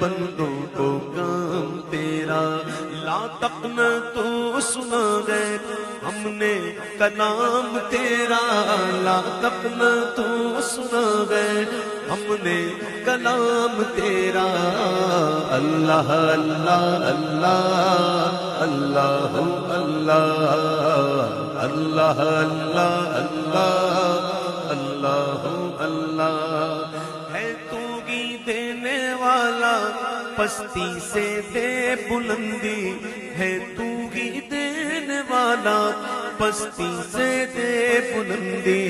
بندوں کو کام تیرا، لا تقنطوا سنا گئے ہم نے کلام تیرا، لا تقنطوا سنا گئے ہم نے کلام تیرا، اللہ اللہ اللہ اللہ اللہ اللہ اللہ اللہ اللہ ہے تو گی دینے والا، پستی سے دے بلندی ہے، تو گی دینے والا پستی سے دے بلندی،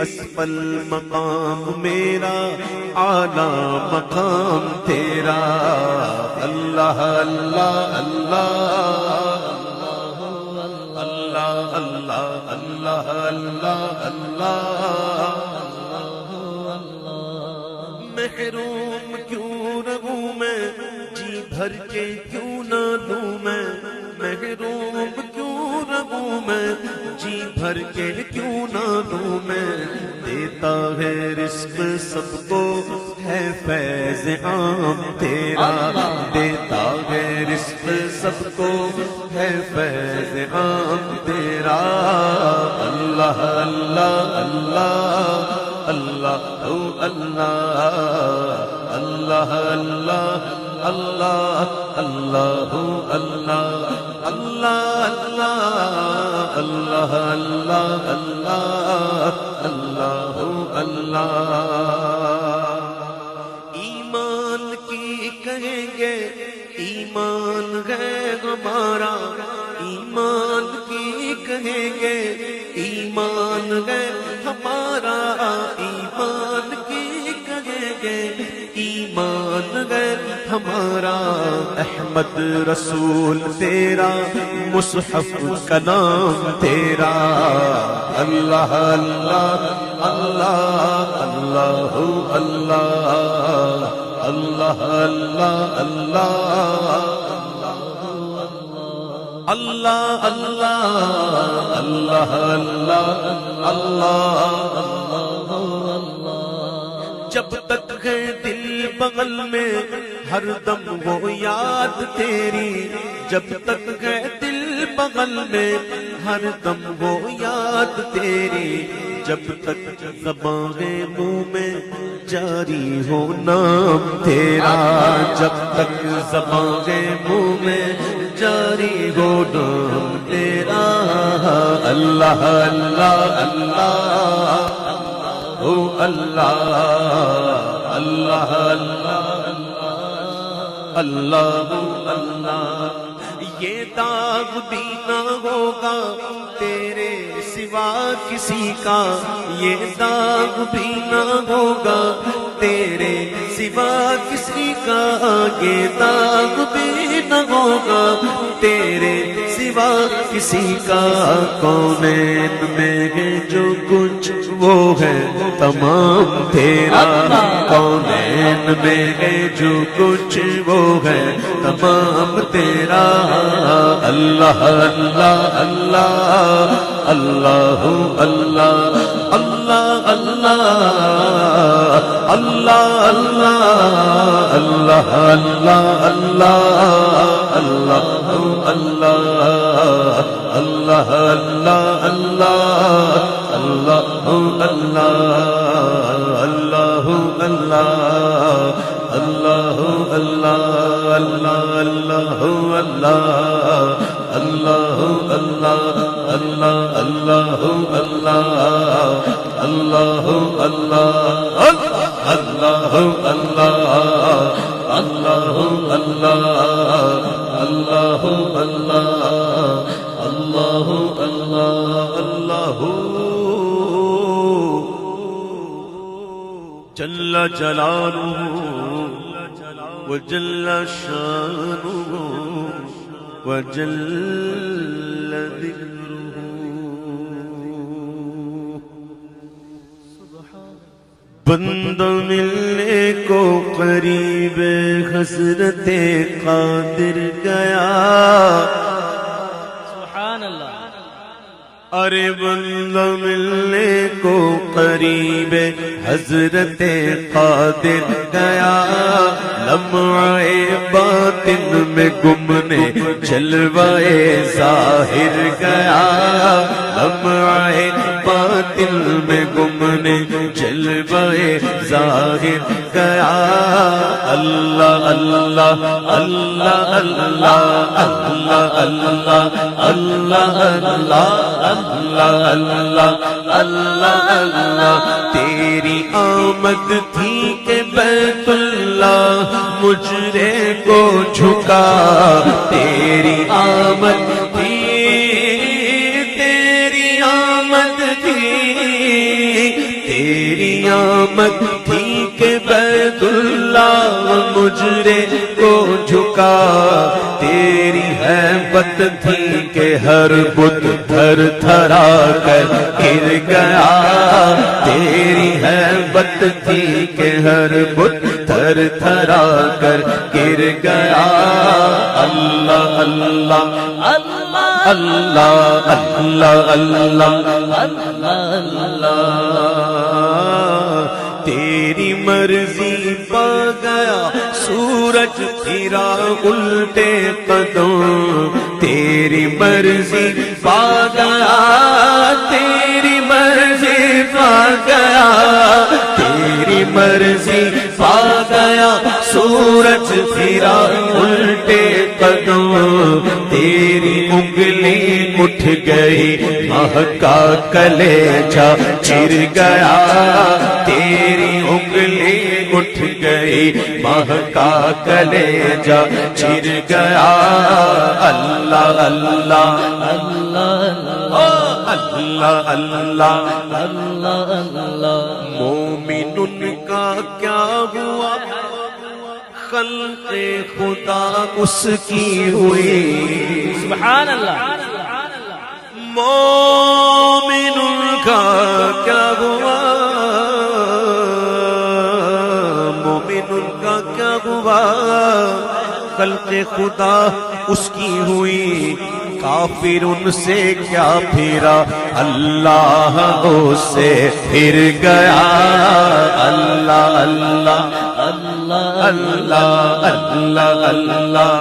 اسفل مقام میرا اعلی مقام تیرا، اللہ اللہ اللہ اللہ اللہ اللہ اللہ محروم کیوں رہوں میں، جی بھر کے کیوں نہ لوں میں، محروم کیوں رہوں میں، جی بھر کے کیوں نہ لوں میں، دیتا ہے رزق سب کو ہے فیض عام تیرا، دیتا ہے رزق سب کو ہے فیض عام تیرا، اللہ اللہ اللہ اللہ اللہ اللہ اللہ اللہ اللہ اللہ اللہ اللہ اللہ اللہ ایمان کی کہیں گے ایمان ہے ہمارا، ایمان کی کہیں گے ایمان ہے ہمارا، ایمان کی کہیں گے ایمان ہے ہمارا، احمد رسول تیرا مصحف کلام تیرا، اللہ اللہ اللہ اللہ اللہ اللہ اللہ اللہ اللہ اللہ اللہ اللہ جب تک ہے دل بغل میں ہر دم وہ یاد تیری، جب تک ہے دل بغل میں ہر دم وہ یاد تیری، جب تک زبان منہ میں جاری ہو نام تیرا، جب تک زبان منہ میں جاری ہو نام تیرا، اللہ اللہ اللہ اللہ اللہ اللہ اللہ یہ داغ بھی نہ ہوگا تیرے سوا کسی کا، یہ داغ بھی نہ ہوگا تیرے سوا کسی کا، یہ داغ بھی نہ ہوگا تیرے سوا کسی کا، کونین میں ہے جو کچھ وہ ہے تمام تیرا، کونین میں ہے جو کچھ وہ ہے تمام تیرا، اللہ اللہ اللہ اللہ اللہ اللہ اللہ اللہ اللہ اللہ اللہ اللہ اللہ اللہ اللہ اللہ اللہ جل جلالہ وجل شانہ وجل ذکرہ، بندہ ملنے کو قریب حضرت قادر گیا، سبحان اللہ ارے بندہ ملنے کو قریب حضرت قادر گیا، لمحہ باطن میں گمنے جلوائے ظاہر گیا، لمحہ باطن میں گمنے جلوائے ظاہر گیا۔ اللہ اللہ اللہ اللہ اللہ اللہ اللہ اللہ اللہ اللہ اللہ اللہ، تیری آمد تھی کہ بیت اللہ مجرے کو جھکا، تیری آمد تھی، تیری آمد تھی، تیری آمد تھی کہ بیت اللہ مجرے کو جھکا، تیری ہیبت تھی کہ ہر بت تھر تھرا کر گر گیا، تیری ہیبت تھی کہ ہر بت تھر تھرا کر گر گیا۔ اللہ اللہ اللہ اللہ اللہ اللہ اللہ، تیری مرضی پا گیا سورج پھرا الٹے قدم، تیری مرضی پا گیا، تیری مرضی پا گیا، تیری مرضی پا گیا سورج پھرا الٹے قدم، تیری انگلی اٹھ گئی ماہ کا کلیجہ چر گیا، تیری انگلی اٹھ گئی ماہ کا کلیجہ چر گیا۔ اللہ اللہ اللہ اللہ اللہ اللہ، مومن ان کا کیا ہوا، خلق خدا اس کی ہوئی، سبحان اللہ، مومن ان کا کیا ہوا، مومن ان کا کیا ہوا، خلق خدا اس کی ہوئی، کافر ان سے کیا پھرا، اللہ اس سے پھر گیا۔ اللہ اللہ اللہ اللہ اللہ اللہ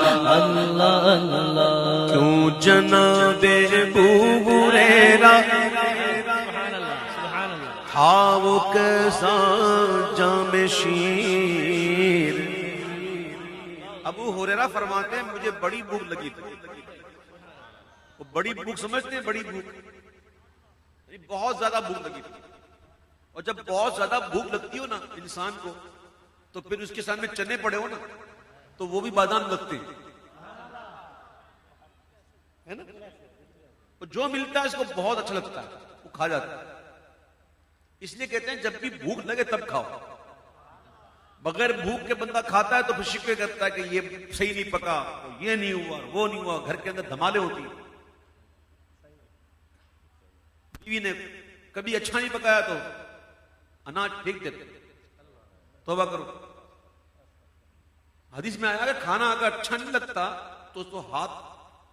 اللہ، کیوں جناب ابو ہریرہ تھا وہ کیسا جام شیر، ابو ہریرہ فرماتے ہیں مجھے بڑی بھوک لگی تھی، وہ بڑی بھوک سمجھتے ہیں، بڑی بھوک بہت زیادہ بھوک لگی تھی، اور جب بہت زیادہ بھوک لگتی ہو نا انسان کو تو پھر اس کے سامنے چنے پڑے ہو نا تو وہ بھی بادام لگتے ہیں، ہے نا، جو ملتا ہے اس کو بہت اچھا لگتا ہے، وہ کھا جاتا ہے، اس لیے کہتے ہیں جب بھی بھوک لگے تب کھاؤ، بغیر بھوک کے بندہ کھاتا ہے تو پھر شکوے کرتا ہے کہ یہ صحیح نہیں پکا، یہ نہیں ہوا، وہ نہیں ہوا، گھر کے اندر دھمالے ہوتی ہیں، بیوی نے کبھی اچھا نہیں پکایا تو اناج پھینک دیتے، توبہ کرو۔ حدیث میں آیا کہ کھانا اگر اچھا نہیں لگتا تو اس کو ہاتھ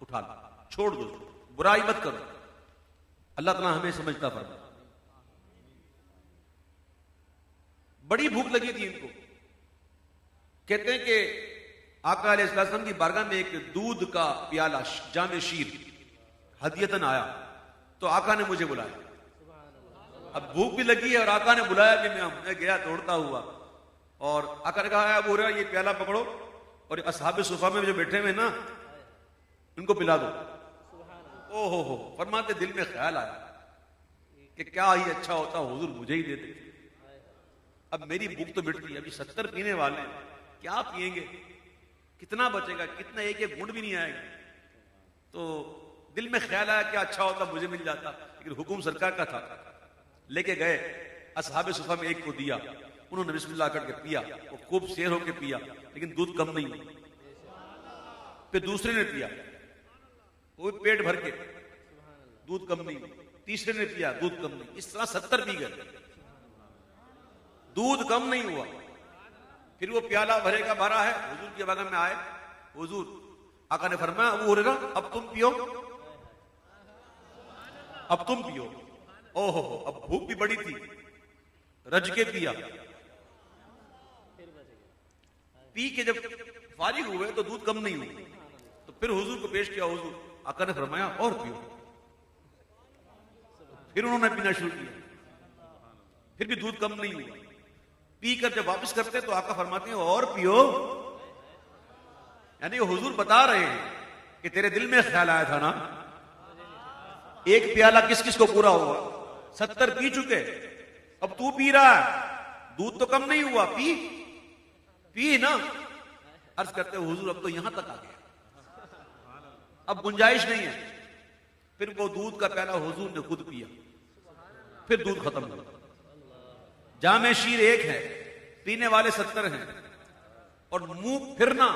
اٹھا لو، چھوڑ دو، برائی مت کرو، اللہ تعالیٰ ہمیں سمجھتا فرمائے۔ بڑی بھوک لگی تھی ان کو، کہتے ہیں کہ آقا علیہ السلام کی بارگاہ میں ایک دودھ کا پیالہ جام شیر ہدیتاً آیا، تو آقا نے مجھے بلایا، اب بھوک بھی لگی ہے اور آقا نے بلایا کہ میں گیا دوڑتا ہوا، اور آقا نے کہا ابو ہریرہ یہ پیالہ پکڑو اور اصحاب صفہ میں جو بیٹھے ہوئے نا ان کو پلا دو۔ او ہو فرماتے دل میں خیال آیا کہ کیا ہی اچھا ہوتا حضور مجھے ہی دیتے، اب میری بھوک تو مٹ گئی، ابھی 70 پینے والے ہیں، کیا پئیں گے، کتنا بچے گا، کتنا ایک ایک گھونٹ بھی نہیں آئے گا، تو دل میں خیال آیا کہ اچھا ہوتا مجھے مل جاتا، لیکن حکم سرکار کا تھا، لے کے گئے اصحاب صفہ میں ایک کو دیا، انہوں نے بسم اللہ کر کے پیا، وہ خوب سیر ہو کے پیا لیکن دودھ کم نہیں، پھر دوسرے نے پیا وہ پیٹ بھر کے دودھ کم نہیں، تیسرے نے پیا دودھ کم نہیں، اس طرح 70 پی گئے، دودھ کم نہیں ہوا۔ پھر وہ پیالہ بھرے کا بھرا ہے، حضور کی بارگاہ میں آئے، حضور آقا نے فرمایا ابو ہریرہ اب تم پیو، اب تم پیو. اوہ اب بھوک بھی بڑی تھی, رج کے پیا. پی کے جب فارغ ہوئے تو دودھ کم نہیں ہوئی, تو پھر حضور کو پیش کیا. حضور آقا نے فرمایا اور پیو. پھر انہوں نے پینا شروع کیا, پھر بھی دودھ کم نہیں ہوا. پی کر جب واپس کرتے تو آقا فرماتے ہیں اور پیو. یعنی حضور بتا رہے ہیں کہ تیرے دل میں خیال آیا تھا نا, ایک پیالہ کس کس کو پورا ہوا, 70 پی چکے, اب تو پی رہا ہے, دودھ تو کم نہیں ہوا, پی نا. عرض کرتے حضور اب تو یہاں تک آ گیا, اب گنجائش نہیں ہے. پھر وہ دودھ کا پیالہ حضور نے خود پیا, پھر دودھ ختم ہوا. جامع شیر ایک ہے, پینے والے 70 ہیں. اور منہ پھرنا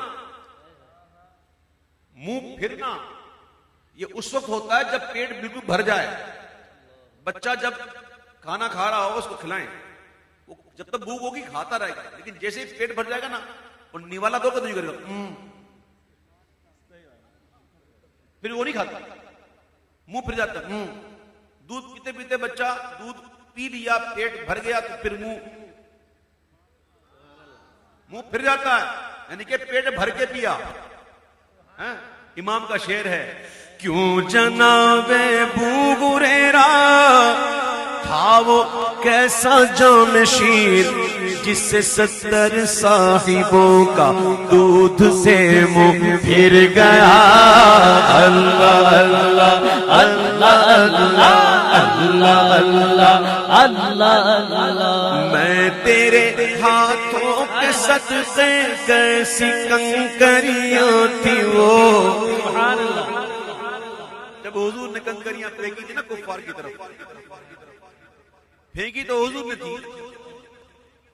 یہ اس وقت ہوتا ہے جب پیٹ بالکل بھر جائے. بچہ جب کھانا کھا رہا ہو اس کو کھلائیں, وہ جب تک بھوک ہوگی کھاتا رہے گا, لیکن جیسے ہی پیٹ بھر جائے گا نا, اور نیوالا دو کا نہیں کرے گا, پھر وہ نہیں کھاتا, منہ پھر جاتا. دودھ پیتے پیتے بچہ دودھ پی لیا, پیٹ بھر گیا, تو پھر منہ پھر جاتا ہے, یعنی کہ پیٹ بھر کے پیا. امام کا شعر ہے, کیوں جناب ابو ہریرہ تھا وہ کیسا جانشین جس سے 70 صاحبوں کا دودھ سے منہ پھر گیا. اللہ اللہ اللہ اللہ اللہ اللہ اللہ. میں تیرے ہاتھوں کے صدقے کیسی کنکریاں تھی وہ. جب حضور نے کنکریاں پھینکی تھی نا کفار کی طرف, پھینکی تو حضور نے تھی,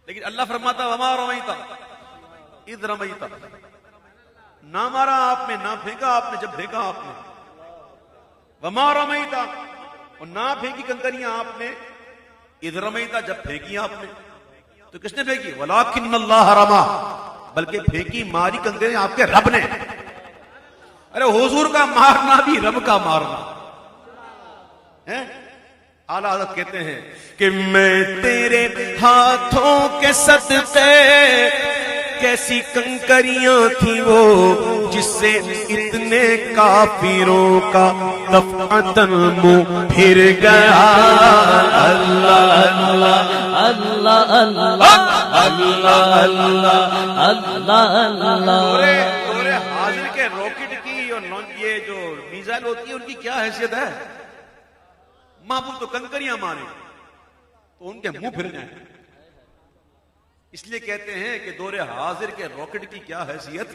لیکن اللہ فرماتا وما رمیتا اذ رمیتا, نہ مارا آپ نے, نہ پھینکا آپ نے جب پھینکا آپ نے. وما رمیتا, اور نہ پھینکی کنکریاں آپ نے, اذ رمیتا جب پھینکی آپ نے. تو کس نے پھینکی؟ ولکن اللہ رما, بلکہ پھینکی ماری کنکریاں آپ کے رب نے. ارے حضور کا مارنا بھی رب کا مارنا ہے. اعلیٰ حضرت کہتے ہیں کہ میں تیرے ہاتھوں کے صدقے کیسی کنکریاں تھیں وہ جس سے اتنے کافروں کا دفعتاً منہ پھر گیا. اللہ اللہ اللہ اللہ اللہ اللہ. دورے حاضر کے راکٹ کی اور یہ جو میزائل ہوتی ہے ان کی کیا حیثیت ہے؟ محبوب تو کنکریاں مارے تو ان کے منہ پھر جائیں. اس لیے کہتے ہیں کہ دور حاضر کے راکٹ کی کیا حیثیت,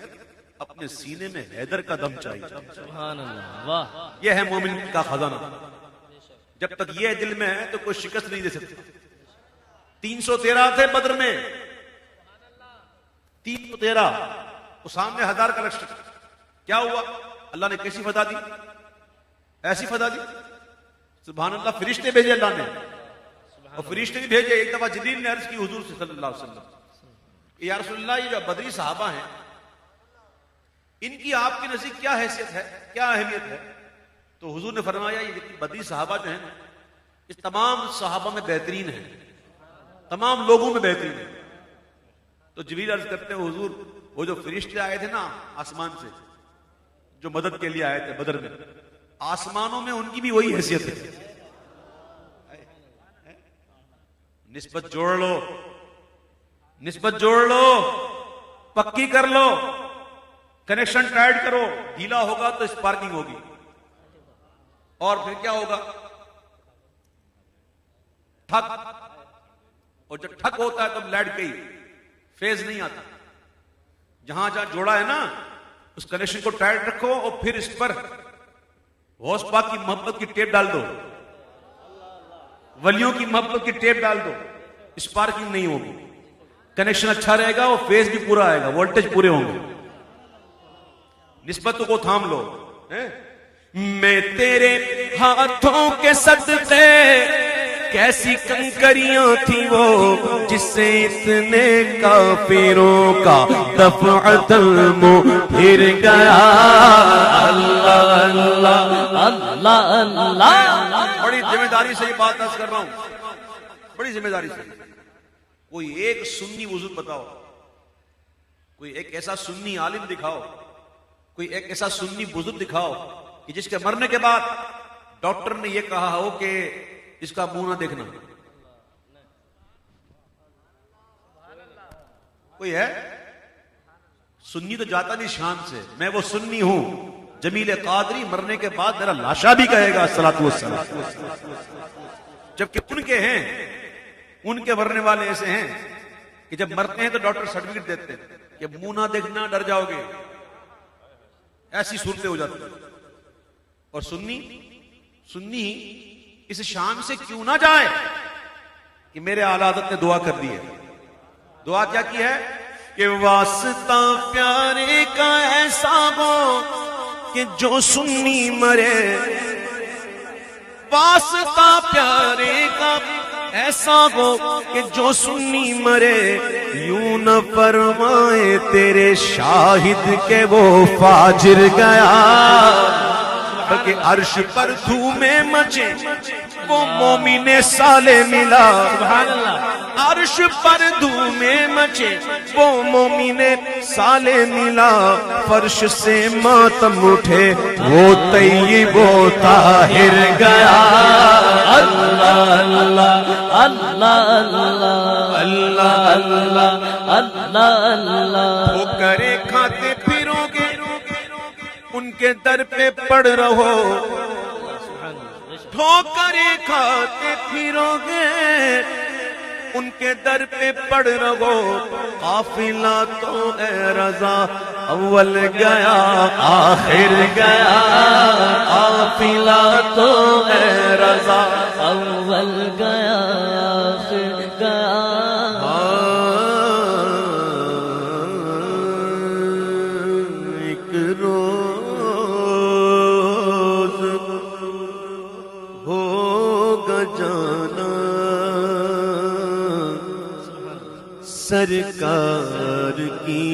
اپنے سینے میں حیدر کا دم چاہیے. سبحان اللہ, واہ. یہ ہے مومن کا خزانہ. جب تک یہ دل میں ہے تو کوئی شکست نہیں دے سکتا. 313 تھے بدر میں, 313, وہ سامنے 1000 کا لشکر. کیا ہوا؟ اللہ نے کیسی فتح دی؟ ایسی فتح دی. سبحان اللہ. فرشتے بھیجے اللہ نے, اور فرشتے بھی بھیجے. ایک دفعہ جبریل نے عرض کی حضور سے صلی اللہ علیہ وسلم, یا رسول اللہ یہ جو بدری صحابہ ہیں ان کی آپ کے نزدیک کیا حیثیت ہے, کیا اہمیت ہے؟ تو حضور نے فرمایا یہ بدری صحابہ جو ہیں اس تمام صحابہ میں بہترین ہیں, تمام لوگوں میں بہترین ہیں. تو جبریل عرض کرتے ہیں حضور وہ جو فرشتے آئے تھے نا آسمان سے جو مدد کے لیے آئے تھے بدر میں, آسمانوں میں ان کی بھی وہی حیثیت ہے. نسبت جوڑ لو, نسبت جوڑ لو, پکی کر لو, کنیکشن ٹائٹ کرو. ڈھیلا ہوگا تو اسپارکنگ ہوگی, اور پھر کیا ہوگا؟ ٹھک. اور جب ٹھک ہوتا ہے تو لائٹ گئی, فیز نہیں آتا. جہاں جہاں جوڑا ہے نا اس کنیکشن کو ٹائٹ رکھو, اور پھر اس پر غوث پاک کی محبت کی ٹیپ ڈال دو, ولیوں کی محبت کی ٹیپ ڈال دو. اسپارکنگ نہیں ہوگی, کنیکشن اچھا رہے گا, اور فیز بھی پورا آئے گا, وولٹیج پورے ہوں گے. نسبتوں کو تھام لو. میں تیرے ہاتھوں کے صدقے کیسی کنکریاں تھی وہ جس سے اتنے کافروں کا دفعتاً منہ پھر گیا. اللہ اللہ اللہ اللہ. بڑی ذمہ داری سے یہ بات عرض کر رہا ہوں، بڑی ذمہ داری سے. کوئی ایک سنی بزرگ بتاؤ، کوئی ایک ایسا سنی عالم دکھاؤ، کوئی ایک ایسا سنی بزرگ دکھاؤ کہ جس کے مرنے کے بعد ڈاکٹر نے یہ کہا ہو کہ اس کا منہ نہ دیکھنا. کوئی ہے؟ سنی تو جاتا نہیں شان سے، میں وہ سنی ہوں. جمیل قادری مرنے کے بعد میرا لاشا بھی کہے گا الصلوۃ والسلام، جبکہ ان کے ہیں، ان کے مرنے والے ایسے ہیں کہ جب مرتے ہیں تو ڈاکٹر سرٹیفکیٹ دیتے ہیں کہ منہ نہ دیکھنا، ڈر جاؤ گے. ایسی صورتیں ہو جاتی ہیں. اور سنی اس شان سے کیوں نہ جائے کہ میرے اعلی حضرت نے دعا کر دی ہے. دعا کیا کی ہے کہ واسطہ پیارے کا ایسا ہو کہ جو سنی مرے، واسطہ پیارے کا ایسا ہو کہ جو سنی مرے، یوں نہ فرمائے تیرے شاہد کے وہ فاجر گیا، کہ عرش پر دھومیں مچے وہ مومن صالح ملا. عرش پر دھومیں مچے وہ مومن صالح ملا، فرش سے ماتم اٹھے وہ طیب و طاہر گیا. اللہ اللہ اللہ اللہ اللہ اللہ اللہ. ٹھوکریں کھاتے پھرو گے ان کے در پہ پڑ رہو، ٹھوکریں کھاتے پھرو گے ان کے در پہ پڑ رہو. قافلہ تو اے رضا اول گیا آخر گیا، قافلہ تو اے رضا اول گیا آخر گیا. ایک روز ہوگا جانا سرکار کی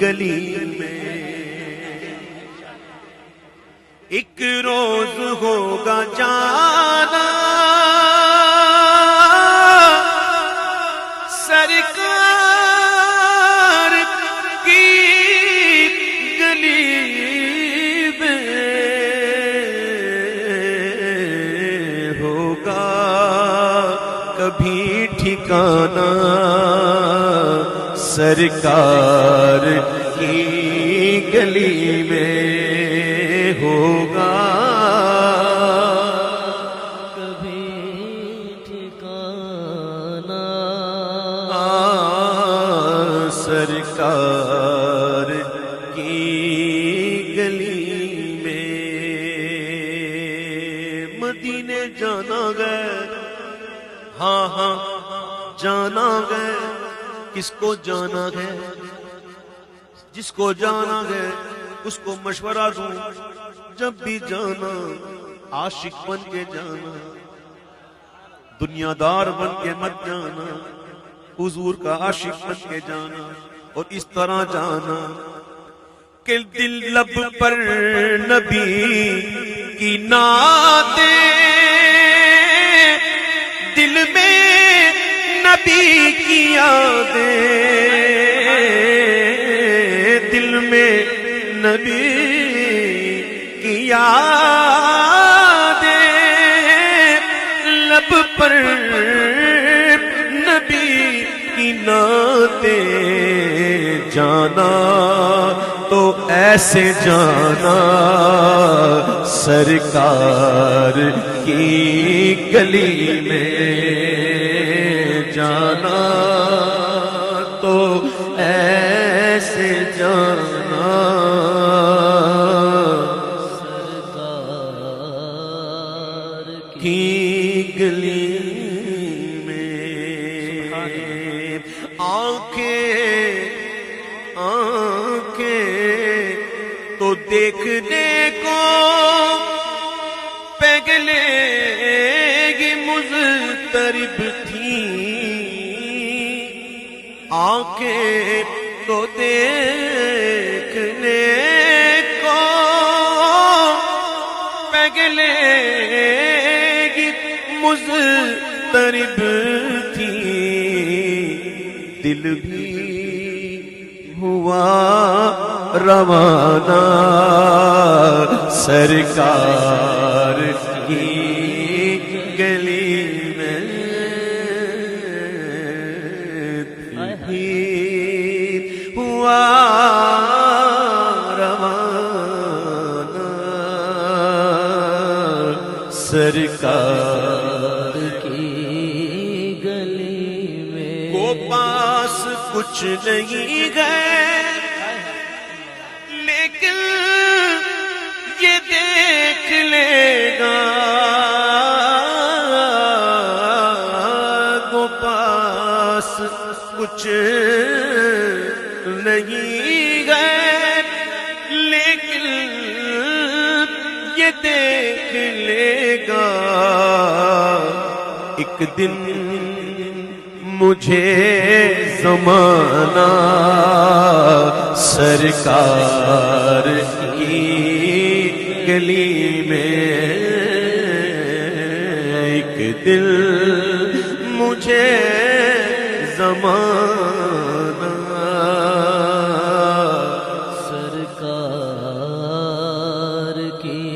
گلی میں، ایک روز ہوگا جانا سرکار کی گلی میں، ہوگا کبھی ٹھکانا سرکار کی گلی میں، ہوگا کبھی ٹھکانا سرکار کی گلی میں. مدینے جانا گئے، ہاں ہاں جانا گئے. کس کو جانا ہے؟ جس کو جانا ہے اس کو مشورہ دوں، جب بھی جانا عاشق بن کے جانا، دنیا دار بن کے مت جانا، حضور کا عاشق بن کے جانا. اور اس طرح جانا کہ دل لب پر نبی کی نعتیں، دل میں نبی کی یادیں، دل میں نبی کی یادیں، لب پر نبی کی نعتیں. جانا تو ایسے جانا سرکار کی گلی میں، جانا تو ایسے جانا سرکار کی گلی میں. آنکھیں تو دیکھنے کو پگلے گی مضطرب تھیں، آنکھیں تو دیکھنے کو پگلے گی مضطرب تھی، دل بھی ہوا روانہ سرکار کی گلی میں ہوا روانہ سرکار کی گلی میں، کو پاس کچھ نہیں گئے لیکن یہ دیکھ لے گا، کو پاس کچھ نہیں گئے لیکن یہ دیکھ لے گا، ایک دن مجھے زمانہ سرکار کی گلی میں، ایک دل مجھے زمانہ سرکار کی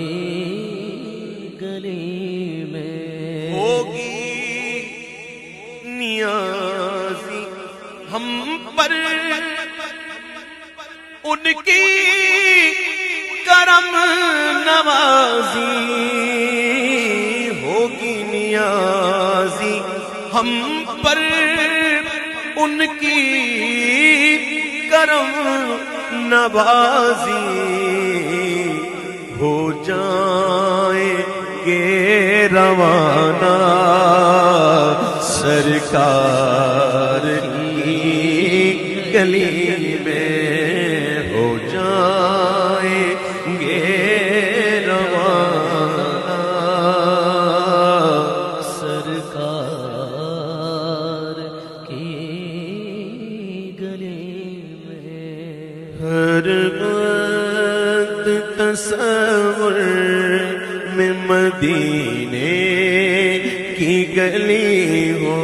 گلی میں ہوگی نیازی ہم پر ان کی کرم نوازی، ہوگی نیازی ہم پر ان کی کرم نوازی، ہو جائیں گے روانہ سرکار کی گلی میں، ہو جائیں گے روانہ سرکار کی گلی میں، ہر وقت تصور میں مدینے کی گلی ہو،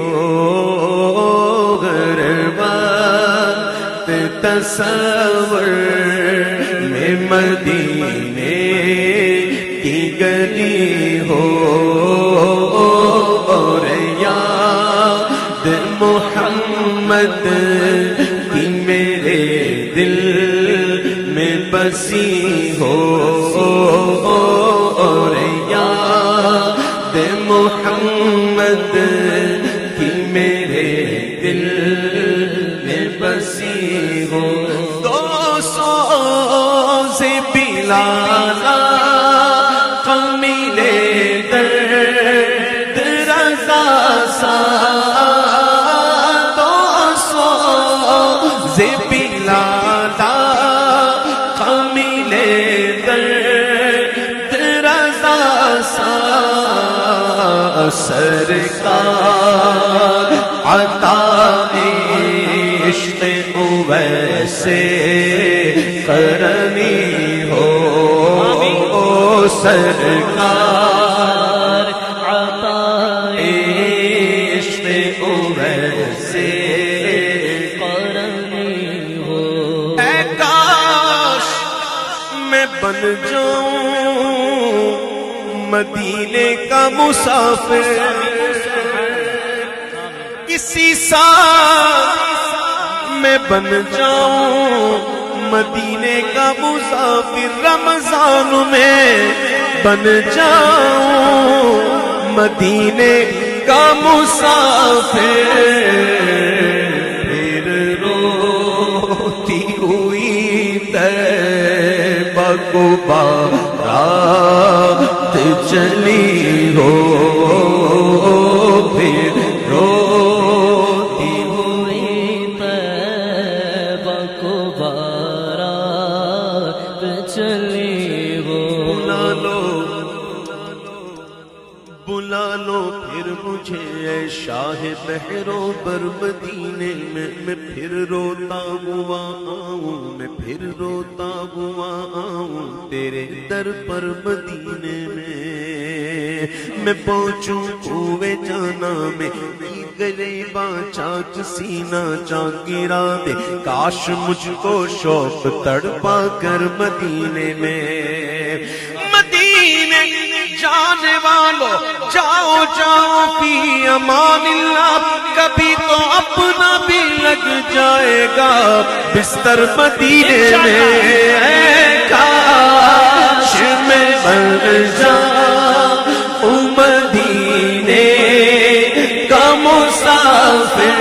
ہر وقت تصور میں مدینے کی گلی ہو، اور یاد محمد کی میرے دل میں بسی ہو، اور یاد محمد کی میرے دل میں بسی ہو، 200 سے بلالا قمیلے درد رضا سا، 200 سے بلالا قمیلے درد رضا سا، سرکار عطا عشق ویسے کرنی ہو، سرکار عطا عشق ویسے کرنی ہو، اے کاش میں بن جاؤں مدینے کا مسافر، کسی سال میں بن جاؤں مدینے کا مسافر، رمضان میں بن جاؤں مدینے کا مسافر، پھر روتی ہوئی طیبہ کو بارات چلی ہو، پھر روتی ہوئی طیبہ کو بارات چلی ہو، بلا لو پھر مجھے اے شاہ بحرو بر مدینے میں پھر روتا ہوا آؤں، میں پھر روتا ہوا آؤں تیرے در پر مدینے میں، میں پہنچوں کوئے جانا میں گلے چاک سینہ چاک گرا دے کاش مجھ کو شوق تڑپا کر مدینے میں مدینے جانے والوں جاؤ جاؤ فی امان اللہ کبھی تو اپنا بھی لگ جائے گا بستر مدینے میں اے کاش میں بن جاؤں مدینے کا مسافر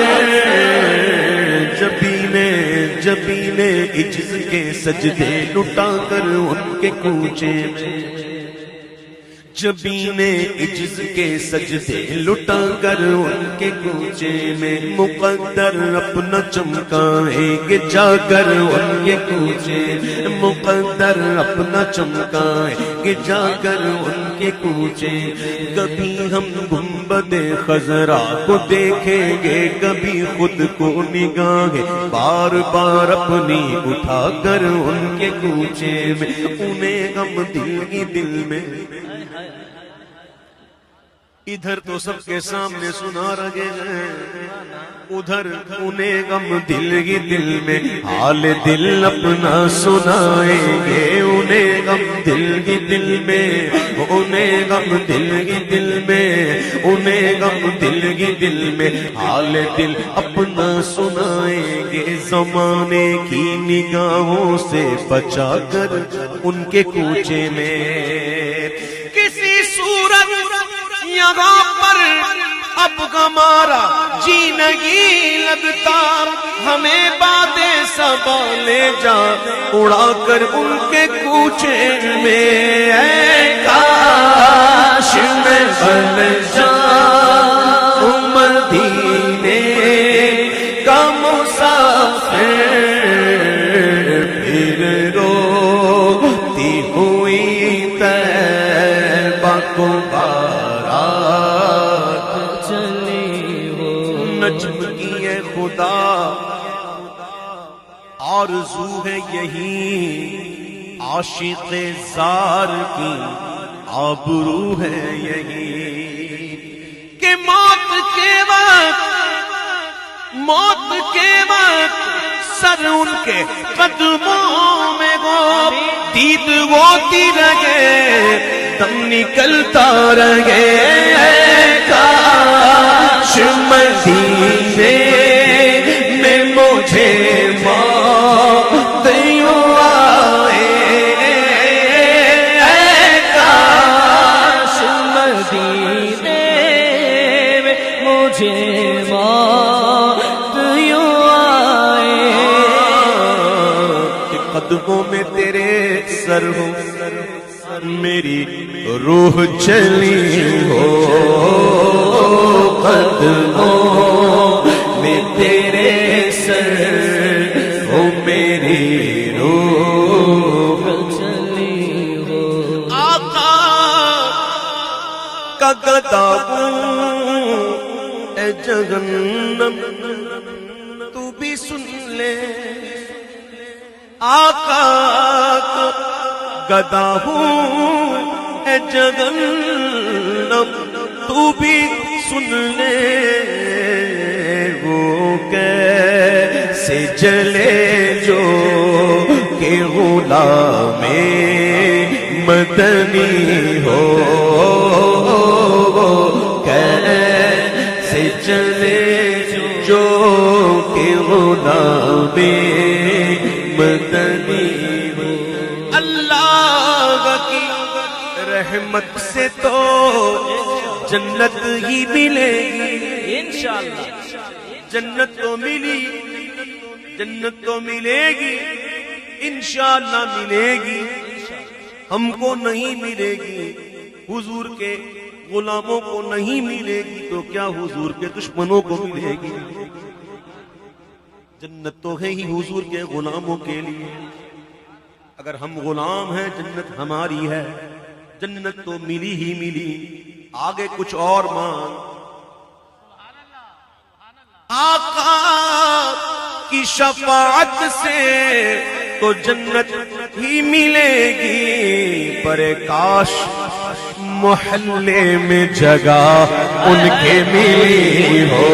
جبینے عجز کے سجدے لٹا کر ان کے کوچے میں جبینے عجز کے سجدے لٹا کر ان کے کوچے میں مقدر اپنا چمکائیں گے جا کر ان کے کوچے مقدر اپنا چمکائیں گے جا کر ان کے کوچے کبھی ہم گنبد خضرا کو دیکھیں گے کبھی خود کو نگاہیں بار بار اپنی اٹھا کر ان کے کوچے میں انہیں غم دل ہی دل میں ادھر تو سب کے سامنے سنا رہے ہیں ادھر انہیں غم دل ہی دل میں حال دل اپنا سنائیں گے انہیں غم دل ہی دل میں انہیں غم دل ہی دل میں انہیں غم دل ہی دل میں حال دل اپنا سنائیں گے زمانے کی نگاہوں سے بچا کر ان کے کوچے میں کسی صورت یہاں پر اب ہمارا جی نہیں لگتا ہمیں باتیں صبا لے جا اڑا کر ان کے کوچے میں اے کاش میں بن جاؤں مدینے کا مسافر پھر روتی ہوئی طیبہ کو نجم کی ہے خدا آرزو ہے یہی عاشق زار کی آبرو ہے یہی کہ موت کے وقت سر ان کے قدموں میں وہ دید ہوتی رہے دم نکلتا رہے کاش مدینے میں مجھے موت یوں آئے کاش مدینے میں مجھے موت یوں آئے کہ قدموں میں تیرے سر ہو میری روح چلی ہو قدموں میں تیرے سر ہو میری روح چلی ہو آقا کا گدا ہوں اے جہنم تو بھی سن لے آقا کا گدا ہوں اے جہنم تو بھی سن لے وہ کیسے جلے جو کہ غلام مدنی ہو کیسے جلے جو کہ غلام مدنی ہو اللہ کی رحمت سے تو جنت ہی ملے گی انشاءاللہ جنت تو ملی جنت تو ملے گی انشاءاللہ ملے گی ہم کو نہیں ملے گی حضور کے غلاموں کو نہیں ملے گی تو کیا حضور کے دشمنوں کو ملے گی جنت تو ہے ہی حضور کے غلاموں کے لیے اگر ہم غلام ہیں جنت ہماری ہے جنت تو ملی ہی ملی آگے کچھ اور مانگ آقا کی شفاعت سے تو جنت ہی ملے گی پر کاش محلے میں جگہ ان کے ملی ہو،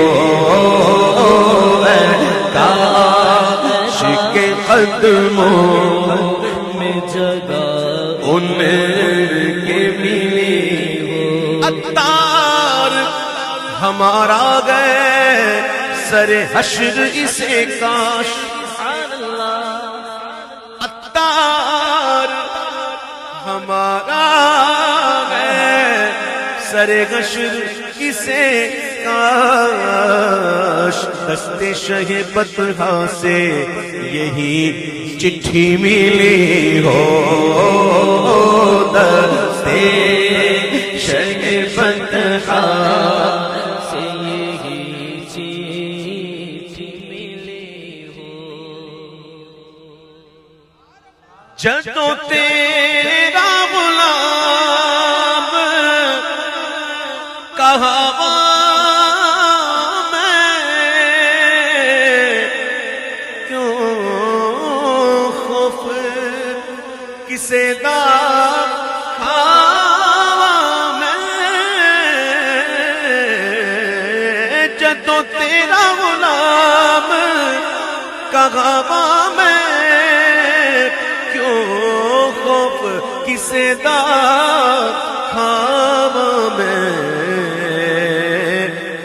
کاش کے قدموں میں جگہ ان کے ملی ہو۔ عطار ہمارا گئے سر حشر اسے کاش، عطار ہمارا گئے سر حشر اسے کاش، دست شہ بطحہ سے یہی چٹھی ملی ہو، دست شہ بطحہ سے یہی چیٹھی ملی ہو۔ جدوں تیرا غلام کہا کسے دا میں، جدوں تیرا غلام کہاں میں، کیوں خوف کسے دا کھاواں میں،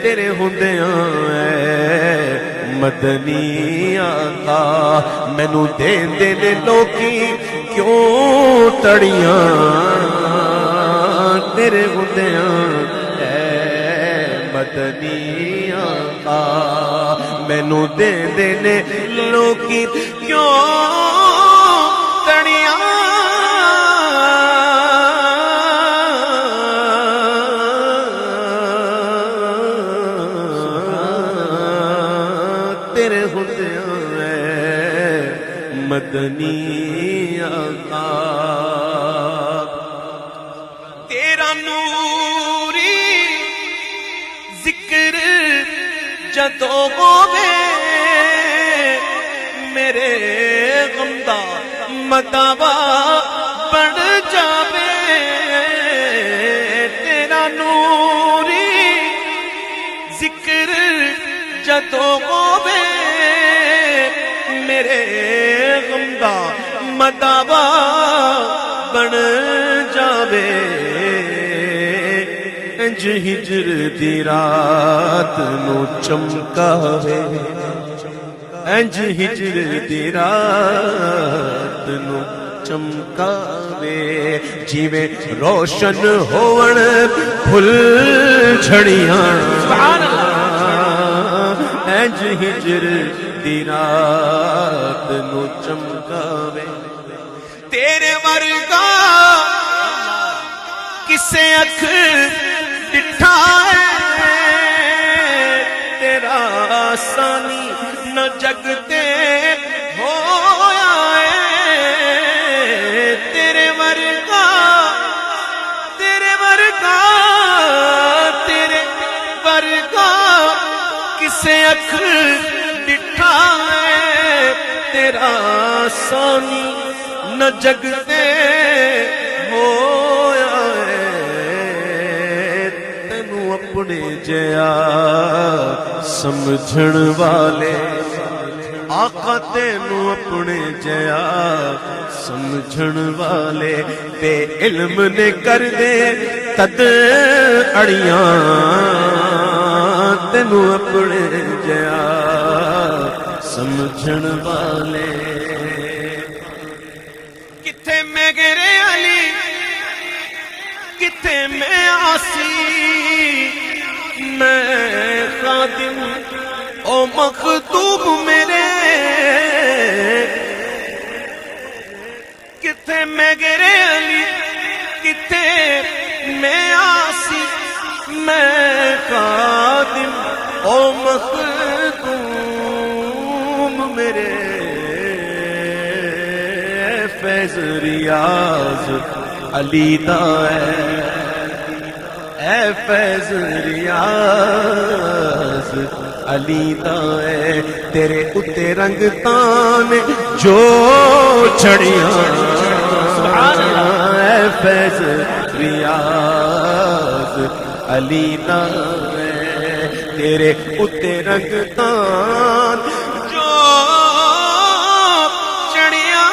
تیرے ہوندیاں اے مدنی آقا مینوں دے دے نے لوکی کیوں تڑیاں، تیرے ہوندیاں اے مدنی آقا مینوں دے دے نے لوکی کیوں تڑیاں، تیرے ہوندیاں اے مدنی آقا، تیرا نوری ذکر جدوں ہووے میرے غم دا مداوا بن جاوے، تیرا نوری ذکر جدوں ہووے میرے غم دا مداوا بن جاوے، انج ہجر دی رات نو چمکاوے، انج ہجر دی رات نو چمکاوے، جیویں روشن ہون پھل جھڑیاں، انج ہجر دی رات نو چمکاوے، تیرے ورگا کسے اکھ ڈٹھا ہے، تیرا ثانی نہ جگ تے ہویا ہے، تیرے ورگا تیرے ورگا تیرے ورگا کسے اکھ ڈٹھا ہے، تیرا ثانی نہ جگ تے ہویا ہے، تینوں اپنے جیا سمجھن والے آقا، تینوں اپنے جیا سمجھن والے بے علم نے کر دے تد اڑیاں، تینوں اپنے جیا سمجھن والے، کتھے میں گرے علی کتھے میں آسی، میں خادم او مخدوم میرے، کتھے میں گرے علی کتھے میں آسی، میں خادم او مخدوم میرے، فیض ریاض علی دا اے فیض ریاض علی دا اے، تیرے اتے رنگ تان جو چڑیاں، اے فیض ریاض علی نام ہے تیرے اتے رنگدان جو چڑیا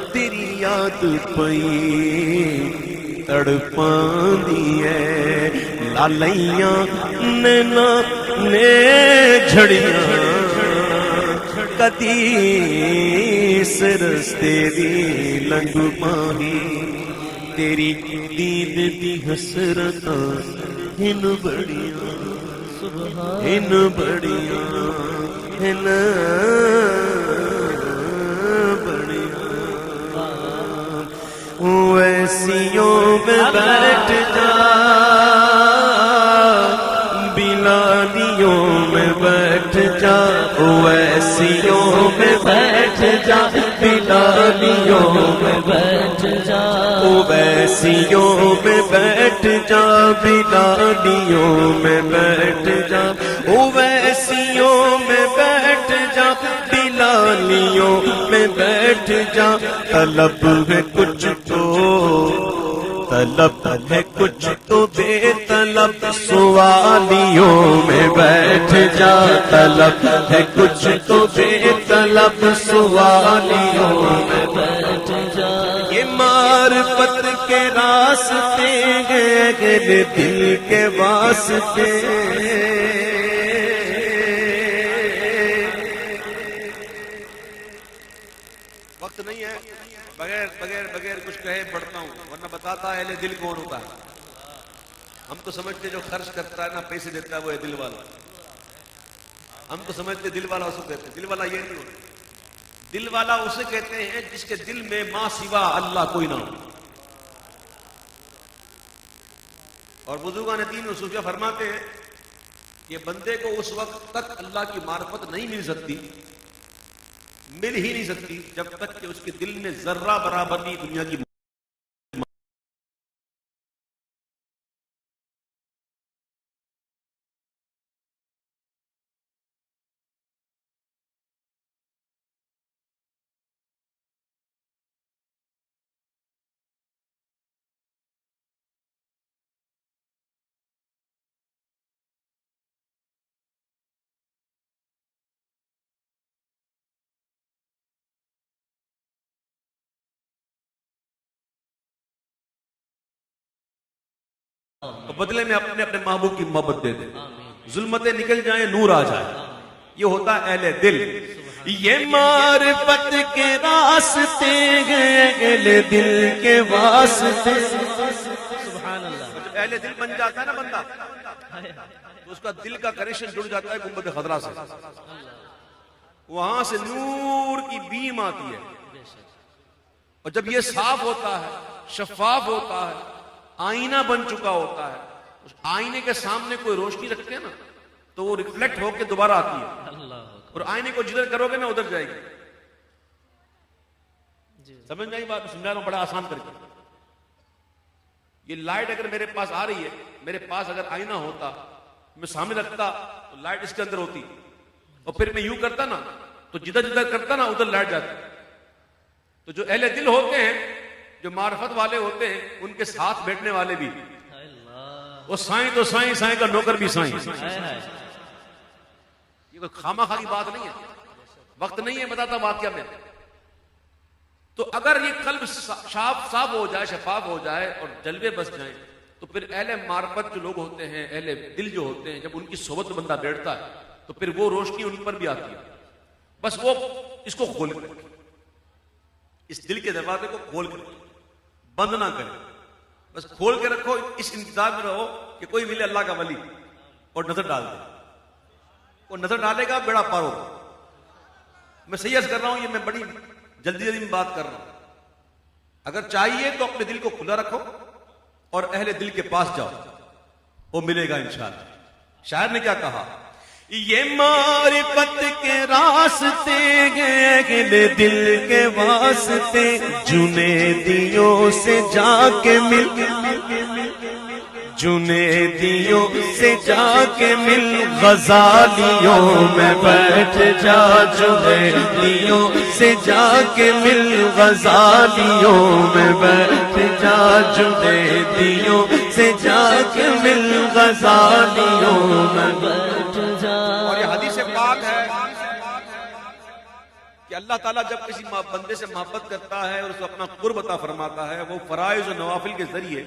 تیری یاد پئی تڑپاندی ہے لالیاں نینا نے جھڑیاں کدی سرستے دی لنگ ماہی تیری دید دی حسرتاں ہن بڑیاں ہن بڑیاں ہن ویسیوں میں بیٹھ جا بلادیوں میں بیٹھ جا ویسیوں میں بیٹھ جا بلادیوں میں بیٹھ جا ویسیوں میں بیٹھ جا بلادیوں میں بیٹھ جا ویسیوں میں بیٹھ جا بلالیوں میں بیٹھ جا طلب ہے کچھ تو طلب ہے کچھ تو بے طلب سوالیوں میں بیٹھ جا طلب ہے کچھ تو بے طلب سوالیوں میں بیٹھ جا یہ معرفت کے راستے ہیں دل کے واسطے وقت نہیں ہے بغیر کچھ کہے پڑھتا ہوں ورنہ بتاتا ہے اہل دل کون ہوتا ہے ہم تو سمجھتے جو خرچ کرتا ہے نا پیسے دیتا ہے وہ ہے دل والا ہم تو سمجھتے دل والا اسے کہتے ہیں دل والا یہ نہیں ہوتا دل والا اسے کہتے ہیں جس کے دل میں ماں سوا اللہ کوئی نہ ہو اور بزرگان دین و صوفیہ فرماتے ہیں کہ بندے کو اس وقت تک اللہ کی معرفت نہیں مل سکتی مل ہی نہیں سکتی جب تک کہ اس کے دل میں ذرہ برابر نہیں دنیا کی تو بدلے میں اپنے اپنے محبوب کی محبت دے دیں ظلمتیں نکل جائیں نور آ جائے یہ ہوتا ہے اہل دل یہ معرفت کے راستے ہیں اہل دل کے واسطے سبحان اللہ جب اہل دل بن جاتا ہے نا بندہ تو اس کا دل کا کنیکشن جڑ جاتا ہے گنبد خضرا سے وہاں سے نور کی بیم آتی ہے اور جب یہ صاف ہوتا ہے شفاف ہوتا ہے آئینہ بن چکا ہوتا ہے اس آئینے کے سامنے کوئی روشنی رکھتے ہیں نا تو وہ ریفلیکٹ ہو کے دوبارہ آتی ہے اور آئینے کو جدھر کرو گے نا ادھر جائے گی سمجھ میں آئی بات سمجھا رہا ہوں بڑا آسان کر کے یہ لائٹ اگر میرے پاس آ رہی ہے میرے پاس اگر آئینہ ہوتا میں سامنے رکھتا تو لائٹ اس کے اندر ہوتی اور پھر میں یوں کرتا نا تو جدھر جدھر کرتا نا ادھر لائٹ جاتی تو جو اہل دل ہوتے ہیں جو معرفت والے ہوتے ہیں ان کے ساتھ بیٹھنے والے بھی وہ سائیں تو سائیں سائیں کا نوکر بھی سائیں یہ کوئی خامہ خالی بات نہیں ہے وقت نہیں ہے بتاتا واقعہ میں تو اگر یہ قلب صاف ہو جائے شفاف ہو جائے اور جلوے بس جائیں تو پھر اہل معرفت جو لوگ ہوتے ہیں اہل دل جو ہوتے ہیں جب ان کی صحبت میں بندہ بیٹھتا ہے تو پھر وہ روشنی ان پر بھی آتی ہے بس وہ اس کو کھول کر اس دل کے دروازے کو کھول کر بند نہ کرے بس کھول کے رکھو اس انتظار میں رہو کہ کوئی ملے اللہ کا ولی اور نظر ڈال دے وہ نظر ڈالے گا بیڑا پار ہوگا میں صحیح عرض کر رہا ہوں یہ میں بڑی جلدی میں بات کر رہا ہوں اگر چاہیے تو اپنے دل کو کھلا رکھو اور اہل دل کے پاس جاؤ وہ ملے گا انشاءاللہ شاعر نے کیا کہا یہ معرفت کے راستے گئے دل کے واسطے جنیدیوں سے جا کے مل جنیدیوں سے جا کے مل غزالیوں میں بیٹھ جا، جنیدیوں سے جا کے مل غزالیوں میں بیٹھ جا، جنیدیوں سے جا کے مل غزالیوں میں بیٹھ جا۔ اور یہ حدیث پاک ہے کہ اللہ تعالیٰ جب کسی بندے سے محبت کرتا ہے اور اس کو اپنا قرب عطا فرماتا ہے، وہ فرائض و نوافل کے ذریعے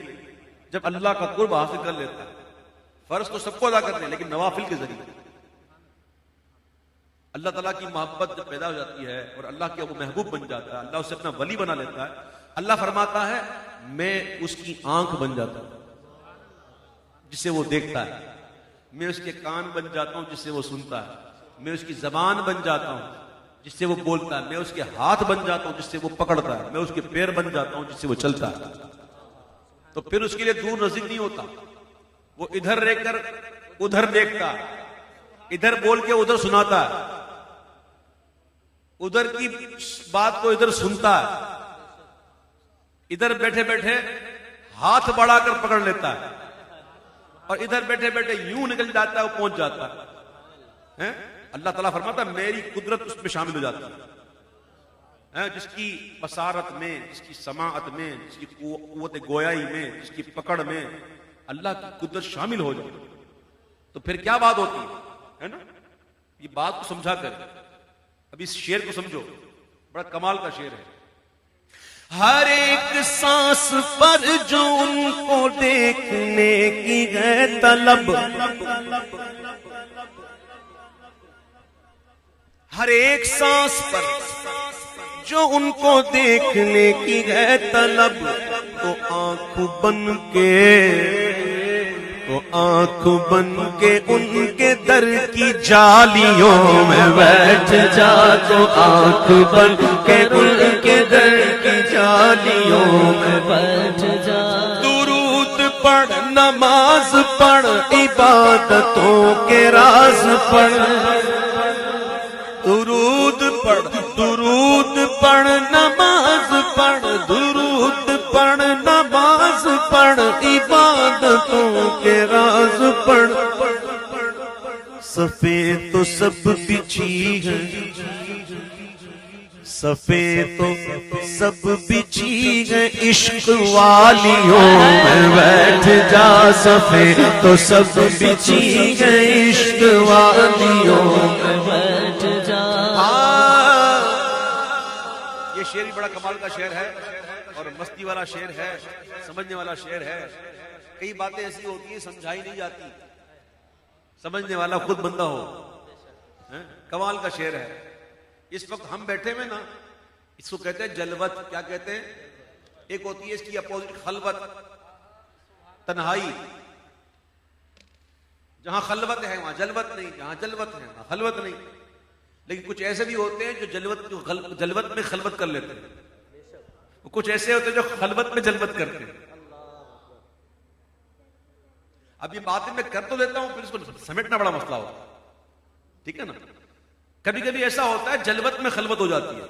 جب اللہ کا قرب حاصل کر لیتا ہے، فرض تو سب کو ادا کرتے ہیں لیکن نوافل کے ذریعے اللہ تعالیٰ کی محبت جب پیدا ہو جاتی ہے اور اللہ کے وہ محبوب بن جاتا ہے، اللہ اسے اپنا ولی بنا لیتا ہے، اللہ فرماتا ہے میں اس کی آنکھ بن جاتا ہوں جس سے وہ دیکھتا ہے، میں اس کے کان بن جاتا ہوں جس سے وہ سنتا ہے، میں اس کی زبان بن جاتا ہوں جس سے وہ بولتا ہے، میں اس کے ہاتھ بن جاتا ہوں جس سے وہ پکڑتا ہے، میں اس کے پیر بن جاتا ہوں جس سے وہ چلتا ہے۔ تو پھر اس کے لیے دور نزدیک نہیں ہوتا، وہ ادھر رہ کر ادھر دیکھتا، ادھر بول کے ادھر سناتا ہے، ادھر کی بات کو ادھر سنتا ہے، ادھر بیٹھے بیٹھے ہاتھ بڑھا کر پکڑ لیتا ہے، اور ادھر بیٹھے بیٹھے یوں نکل جاتا ہے، وہ پہنچ جاتا ہے۔ اللہ تعالیٰ فرماتا ہے میری قدرت اس میں شامل ہو جاتی ہے، جس کی بصارت میں، جس کی سماعت میں، جس کی قوت گویائی میں، جس کی پکڑ میں اللہ کی قدرت شامل ہو جائے تو پھر کیا بات ہوتی ہے نا؟ یہ بات کو سمجھا کر اب اس شعر کو سمجھو، بڑا کمال کا شعر ہے۔ ہر ایک سانس پر جو ان کو دیکھنے کی ہے طلب، ہر ایک سانس پر جو ان کو دیکھنے کی ہے طلب، تو آنکھ بن کے ان کے در کی جالیوں میں بیٹھ جا، تو آنکھ بن کے ان کے در کی جالیوں میں بیٹھ جا۔ درود پڑھ، نماز پڑھ، عبادتوں کے راز پڑھ، درود پڑھ، درود پڑھ، نماز پڑھ، درود پڑھ، نماز پڑھ، عبادتوں کے راز پڑھ۔ صفیں تو سب بچھی ہیں، صفیں تو سب بچھی ہیں، عشق والیوں میں بیٹھ جا، صفیں تو سب بچھی ہیں، عشق والیوں میں بیٹھ جا۔ یہ شعر بھی بڑا کمال کا شعر ہے اور مستی والا شعر ہے، سمجھنے والا شعر ہے۔ کئی باتیں ایسی ہوتی ہیں سمجھائی نہیں جاتی، سمجھنے والا خود بندہ ہو، کمال کا شعر ہے۔ اس وقت ہم بیٹھے ہوئے نا، اس کو کہتے ہیں جلوت۔ کیا کہتے ہیں؟ ایک ہوتی ہے اس کی اپوزٹ خلوت، تنہائی۔ جہاں خلوت ہے وہاں جلوت نہیں، جہاں جلوت ہے وہاں خلوت نہیں۔ لیکن کچھ ایسے بھی ہوتے ہیں جو جلوت میں خلوت کر لیتے ہیں، کچھ ایسے ہوتے ہیں جو خلوت میں جلوت کرتے ہیں۔ اب یہ باتیں میں کر تو دیتا ہوں، پھر اس کو سمیٹنا بڑا مسئلہ ہوتا ہے، ٹھیک ہے نا؟ کبھی کبھی ایسا ہوتا ہے جلوت میں خلوت ہو جاتی ہے،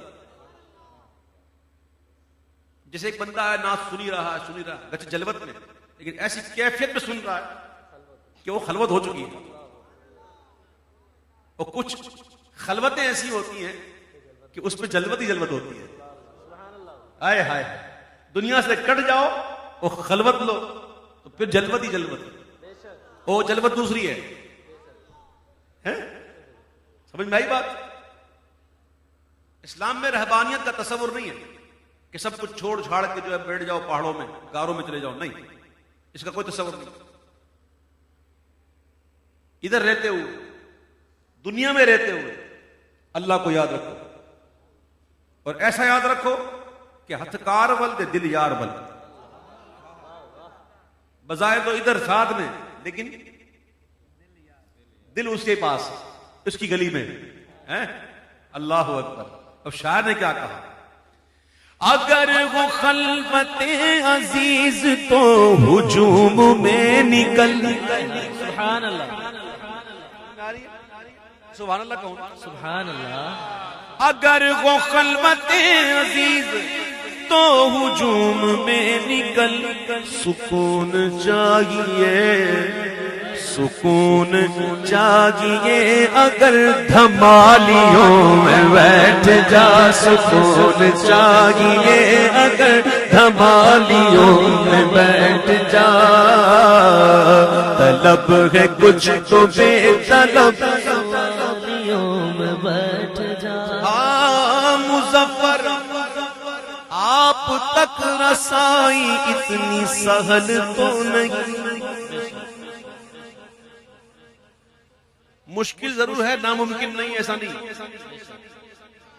جیسے ایک بندہ ہے نعت سنی رہا ہے اگرچہ جلوت میں، لیکن ایسی کیفیت میں سن رہا ہے کہ وہ خلوت ہو چکی ہے۔ اور کچھ خلوتیں ایسی ہوتی ہیں کہ اس پہ جلوت ہی جلوت ہوتی ہے۔ آئے ہائے، دنیا سے کٹ جاؤ اور خلوت لو تو پھر جلوت ہی جلوت، وہ جلوت دوسری ہے۔ سمجھ میں آئی بات؟ اسلام میں رہبانیت کا تصور نہیں ہے کہ سب کچھ چھوڑ چھاڑ کے جو ہے بیٹھ جاؤ پہاڑوں میں، غاروں میں چلے جاؤ، نہیں، اس کا کوئی تصور نہیں۔ ادھر رہتے ہوئے، دنیا میں رہتے ہوئے اللہ کو یاد رکھو، اور ایسا یاد رکھو کہ ہتھکار ولد دل یار بل، بظاہر تو ادھر ساتھ میں لیکن دل اس کے پاس، اس کی گلی میں ہے۔ اللہ اکبر۔ اب شاعر نے کیا کہا؟ اگر وہ خلوت عزیز تو ہجوم میں نکل، سبحان اللہ، سبحان اللہ کہوں، سبحان اللہ۔ اگر وہ خلوت عزیز تو ہجوم میں نکل سکون چاہیے، سکون چاہیے اگر دھمالیوں میں بیٹھ جا، سکون چاہیے اگر دھمالیوں میں بیٹھ جا، طلب ہے کچھ تو بے طلب میں بیٹھ جا، مظفر آپ تک رسائی اتنی سہل تو نہیں، مشکل ضرور ہے، ناممکن نہیں، ایسا نہیں،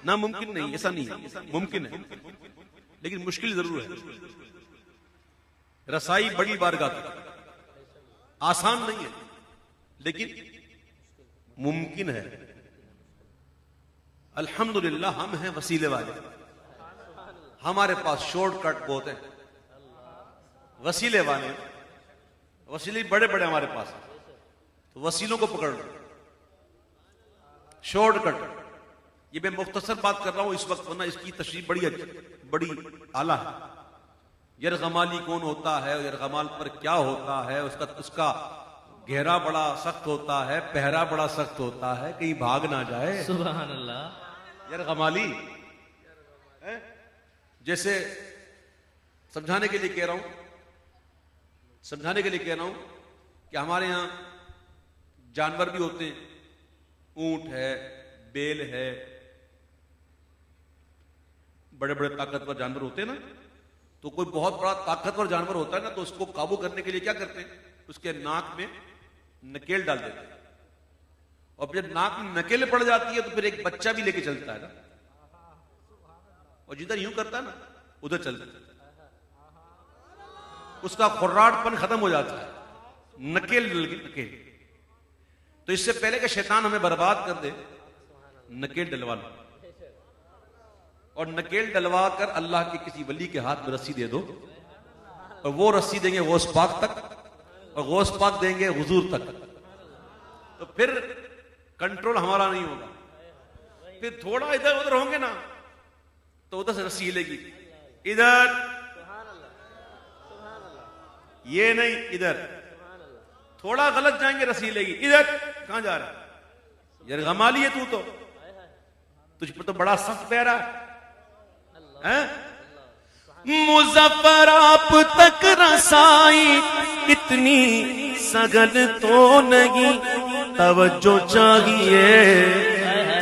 ناممکن نہیں، ایسا نہیں، ممکن ہے لیکن مشکل ضرور ہے۔ رسائی بڑی بارگاہ تک آسان نہیں ہے لیکن ممکن ہے۔ الحمدللہ ہم ہیں وسیلے والے، ہمارے پاس شارٹ کٹ بہت ہیں، وسیلے والے، وسیلے بڑے بڑے ہمارے پاس ہیں، تو وسیلوں کو پکڑ لو، شارٹ کٹ۔ یہ میں مختصر بات کر رہا ہوں اس وقت، ورنہ اس کی تشریح بڑی اعلیٰ ہے۔ یرغمالی کون ہوتا ہے، یرغمال پر کیا ہوتا ہے، اس کا گہرا بڑا سخت ہوتا ہے، پہرا بڑا سخت ہوتا ہے، کہیں بھاگ نہ جائے۔ سبحان اللہ۔ یرغمالی جیسے سمجھانے کے لیے کہہ رہا ہوں کہ ہمارے ہاں جانور بھی ہوتے ہیں، اونٹ ہے، بیل ہے، بڑے بڑے طاقتور جانور ہوتے ہیں نا، تو کوئی بہت بڑا طاقتور جانور ہوتا ہے نا، تو اس کو قابو کرنے کے لیے کیا کرتے ہیں، اس کے ناک میں نکیل ڈال دیتے ہیں، اور جب ناک میں نکیل پڑ جاتی ہے تو پھر ایک بچہ بھی لے کے چلتا ہے نا، اور جدھر یوں کرتا ہے نا ادھر چلتا ہے، اس کا خراٹ پن ختم ہو جاتا ہے، نکیل نکیل۔ تو اس سے پہلے کہ شیطان ہمیں برباد کر دے، نکیل ڈلوا لو، اور نکیل ڈلوا کر اللہ کے کسی ولی کے ہاتھ میں رسی دے دو، اور وہ رسی دیں گے غوث پاک تک، اور غوث پاک دیں گے حضور تک، تو پھر کنٹرول ہمارا نہیں ہوگا۔ پھر تھوڑا ادھر ادھر ہوں گے نا تو ادھر سے رسی ہلے گی، ادھر یہ نہیں، ادھر تھوڑا غلط جائیں گے رسی ہلے گی، ادھر کہاں جا رہا ہے، یرغمالی ہے تو تجھ پر تو بڑا سخت پہرا ہے۔ مظفر آپ تک رسائی اتنی سگل تو نہیں، توجہ چاہیے،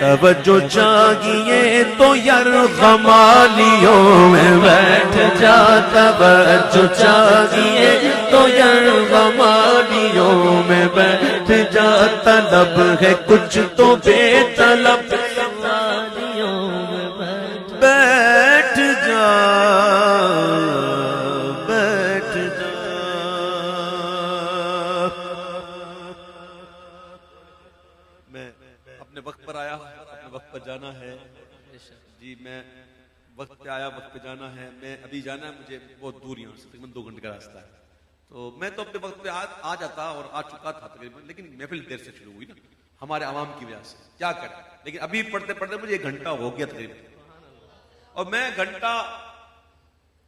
توجہ چاہیے تو یرغمالیوں میں بیٹھ جا، توجہ چاہیے تو یرغمالیوں میں بیٹھ جا، طلب ہے کچھ تو بے طلب بیٹھ جا، بیٹھ جا۔ میں اپنے وقت پر آیا، اپنے وقت پر جانا ہے جی، میں وقت پہ آیا، وقت پہ جانا ہے، میں ابھی جانا ہے، مجھے بہت دور یہاں سے تقریباً 2 گھنٹے کا راستہ ہے، تو میں تو اپنے وقت پہ آ جاتا اور آ چکا تھا تقریباً، لیکن محفل دیر سے شروع ہوئی نا ہمارے عوام کی وجہ سے، کیا کریں، لیکن ابھی پڑھتے پڑھتے مجھے 1 گھنٹہ ہو گیا تقریباً، اور میں گھنٹہ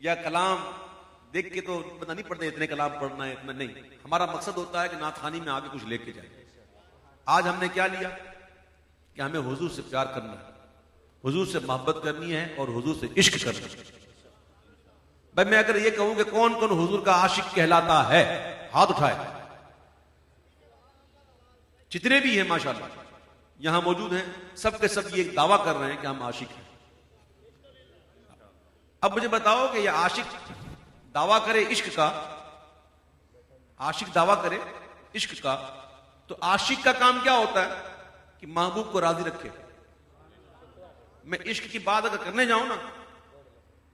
یا کلام دیکھ کے تو پتہ نہیں پڑتا اتنے کلام پڑھنا ہے، اتنا نہیں، ہمارا مقصد ہوتا ہے کہ نعت خوانی میں آگے کچھ لے کے جائے۔ آج ہم نے کیا لیا کہ ہمیں حضور سے پیار کرنا ہے، حضور سے محبت کرنی ہے اور حضور سے عشق کرنا ہے۔ بھائی میں اگر یہ کہوں کہ کون کون حضور کا عاشق کہلاتا ہے، ہاتھ اٹھائے، جتنے بھی ہیں ماشاءاللہ یہاں موجود ہیں، سب کے سب یہ دعویٰ کر رہے ہیں کہ ہم عاشق ہیں۔ اب مجھے بتاؤ کہ یہ عاشق دعویٰ کرے عشق کا، عاشق دعویٰ کرے عشق کا، تو عاشق کا کام کیا ہوتا ہے کہ محبوب کو راضی رکھے۔ میں عشق کی بات اگر کرنے جاؤں نا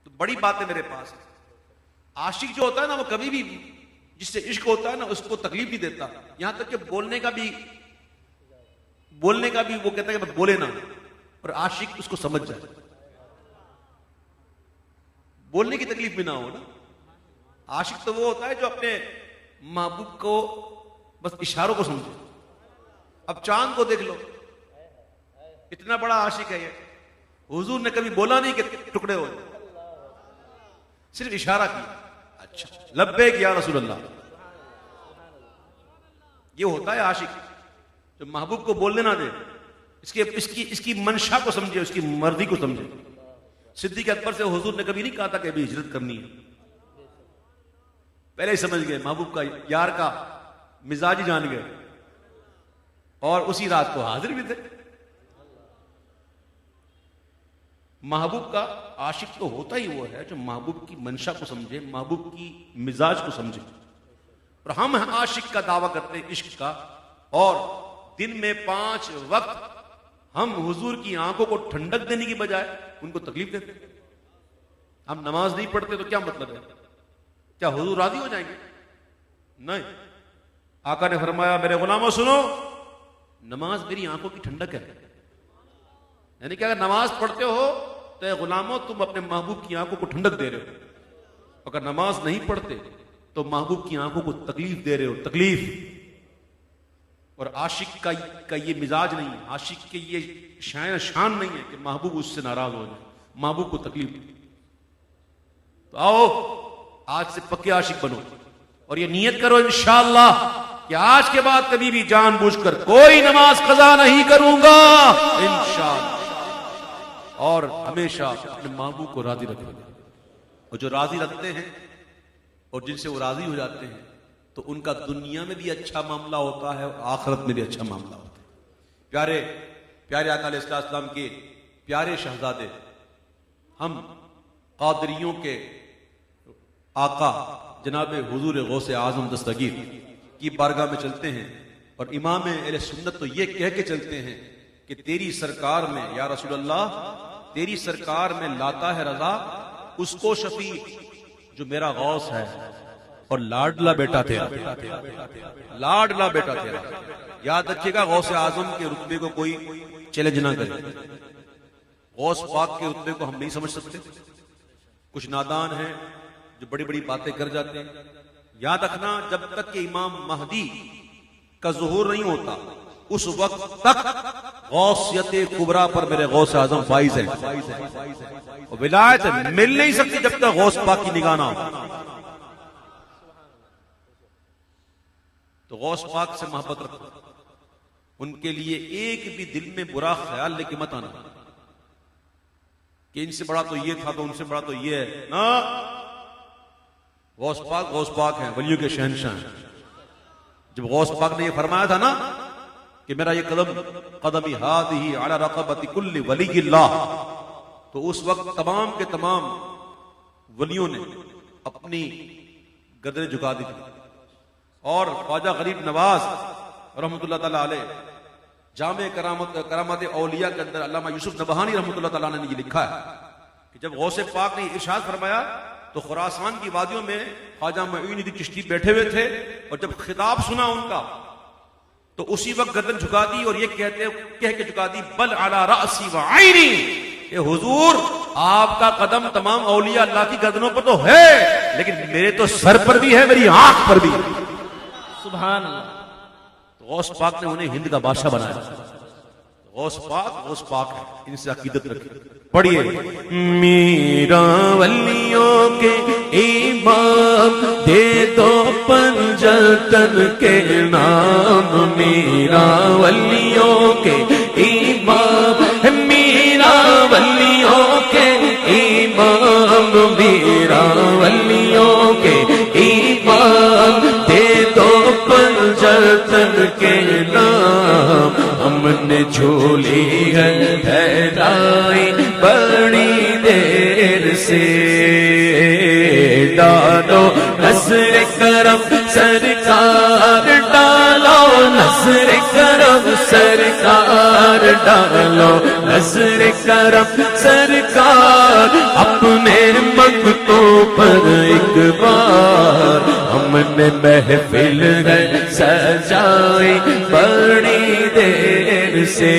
تو بڑی بات ہے میرے پاس۔ عاشق جو ہوتا ہے نا وہ کبھی بھی جس سے عشق ہوتا ہے نا اس کو تکلیف نہیں دیتا، یہاں تک کہ بولنے کا بھی وہ کہتا ہے کہ بولے نا، اور عاشق اس کو سمجھ جائے، بولنے کی تکلیف بھی نہ ہو نا۔ عاشق تو وہ ہوتا ہے جو اپنے محبوب کو بس اشاروں کو سمجھے۔ اب چاند کو دیکھ لو، اتنا بڑا عاشق ہے یہ، حضور نے کبھی بولا نہیں کہ ٹکڑے ہو جائے، صرف اشارہ کیا. اچھا لبیک یا رسول اللہ. یہ ہوتا ہے عاشق جو محبوب کو بولنے نہ دے, اس کی منشا کو سمجھے, اس کی مرضی کو سمجھے. صدیق اکبر سے حضور نے کبھی نہیں کہا تھا کہ ابھی ہجرت کرنی ہے, پہلے ہی سمجھ گئے محبوب کا یار کا مزاج ہی جان گئے, اور اسی رات کو حاضر بھی تھے. محبوب کا عاشق تو ہوتا ہی وہ ہے جو محبوب کی منشا کو سمجھے, محبوب کی مزاج کو سمجھے. اور ہم عاشق کا دعویٰ کرتے ہیں عشق کا, اور دن میں 5 وقت ہم حضور کی آنکھوں کو ٹھنڈک دینے کی بجائے ان کو تکلیف دیتے ہیں. ہم نماز نہیں پڑھتے تو کیا مطلب ہے؟ کیا حضور راضی ہو جائیں گے؟ نہیں. آقا نے فرمایا میرے غلاموں سنو, نماز میری آنکھوں کی ٹھنڈک ہے. یعنی کہ اگر نماز پڑھتے ہو تو اے غلاموں تم اپنے محبوب کی آنکھوں کو ٹھنڈک دے رہے ہو, اگر نماز نہیں پڑھتے تو محبوب کی آنکھوں کو تکلیف دے رہے ہو, تکلیف. اور عاشق کا یہ مزاج نہیں ہے, عاشق کے یہ شان نہیں ہے کہ محبوب اس سے ناراض ہو جائے, محبوب کو تکلیف. تو آؤ آج سے پکے عاشق بنو, اور یہ نیت کرو انشاءاللہ کہ آج کے بعد کبھی بھی جان بوجھ کر کوئی نماز قضا نہیں کروں گا انشاءاللہ, اور ہمیشہ اپنے محبوب کو راضی رکھیں گے. اور جو راضی رکھتے ہیں اور جن سے وہ راضی ہو جاتے ہیں تو ان کا دنیا میں بھی اچھا معاملہ ہوتا ہے اور آخرت میں بھی اچھا معاملہ ہوتا ہے. پیارے آقا علیہ السلام کے پیارے شہزادے, ہم قادریوں کے آقا جناب حضور غوث اعظم دستگیر کی بارگاہ میں چلتے ہیں, اور امام اہل سنت تو یہ کہہ کے چلتے ہیں کہ تیری سرکار میں یا رسول اللہ, تیری سرکار میں لاتا ہے رضا اس کو شفیع جو میرا غوث ہے اور لاڈلا بیٹا تیرا, لاڈلا بیٹا تیرا. یاد رکھیے گا غوث اعظم کے رتبے کو کوئی چیلنج نہ کرے. غوث پاک کے رتبے کو ہم نہیں سمجھ سکتے. کچھ نادان ہیں جو بڑی بڑی باتیں کر جاتے ہیں. یاد رکھنا جب تک کہ امام مہدی کا ظہور نہیں ہوتا اس وقت تک غوثیت کبریٰ پر میرے غوث اعظم فائز ہے, اور ولایت مل نہیں سکتی جب تک غوث پاک کی نگاہ نہ ہو. تو غوث پاک سے محبت رکھو, ان کے لیے ایک بھی دل میں برا خیال لے کے مت آنا کہ ان سے بڑا تو یہ تھا تو ان سے بڑا تو یہ ہے نا. غوث پاک ہیں, ولیوں کے شہنشاہ ہیں. جب غوث پاک نے یہ فرمایا تھا نا کہ میرا یہ قدمی ہاتھی علی رقبت کل ولی اللہ, تو اس وقت تمام کے تمام ولیوں نے اپنی گردنیں جھکا دی تھی. اور خواجہ غریب نواز رحمۃ اللہ تعالیٰ علیہ جامع کرامات اولیاء کے اندر علامہ یوسف نبہانی رحمۃ اللہ تعالیٰ نے یہ لکھا ہے کہ جب غوث پاک نے ارشاد فرمایا تو خراسان کی وادیوں میں خواجہ معین الدین چشتی بیٹھے ہوئے تھے, اور جب خطاب سنا ان کا تو اسی وقت گردن جھکا دی اور یہ کہہ کے جھکا دی بل علی رأسی وعینی, کہ حضور آپ کا قدم تمام اولیاء اللہ کی گردنوں پر تو ہے لیکن میرے تو سر پر بھی ہے, میری آنکھ پر بھی. سبحان اللہ. تو غوث پاک نے انہیں ہند کا بادشاہ بنایا. غوث پاک ہے, ان سے عقیدت رکھیں. پڑھیے میرا ولیوں کے امام دے دو پنجتن کے نام, میرا ولیوں کے امام, میرا ولیوں کے امام, میرا ولیوں کے امام دے دو پنجتن کے نام. ہم نے جھولی ہے پھیلائی بڑی دیر سے, ڈالو نصر کرم سرکار, ڈالو نصر کرم سرکار, ڈالو نصر کرم سرکار, اپنے منگتوں پر ایک بار. ہم نے محفل ہے سجائی بڑی دیر سے,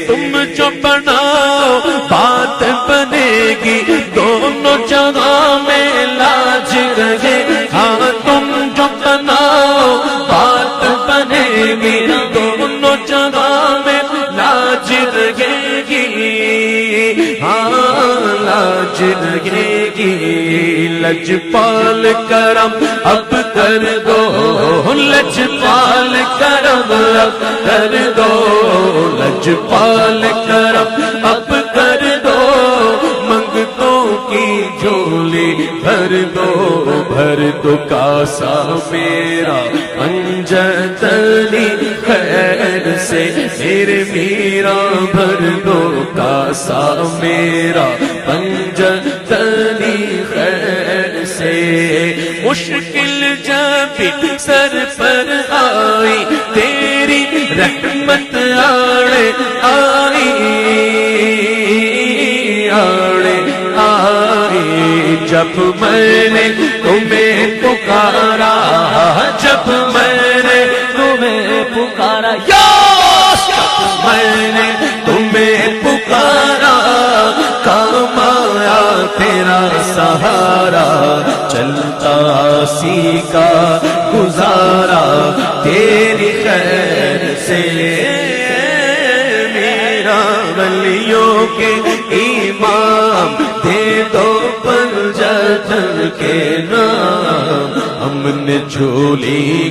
تم جو بناؤ بات بنے گی دونوں جگہ میں لاج رہے. ہاں تم جو بناؤ بات بنے گی دونوں جگہ میں لاج رہے گی, ہاں لاج رہے گی, لجپال کرم اب کر دو لجپال کرم اب کر دو لجپال کرم اب کر دو منگتوں کی جھولی بھر دو کاسا میرا پنجتنی خیر سے میرے میرا بھر دو کاسا میرا پنجتنی خیر سے مشکل جب سر پر آئی تیری رحمت آڑے آئی جب میں نے تمہیں پکارا جب میں نے تمہیں پکارا جب میں نے تمہیں پکارا کام آیا تیرا سہارا چلتا سیکھا گزارا تیری خیر سے میرا ولیوں کے امام دے دو پنجتن کے نام ہم نے جھولی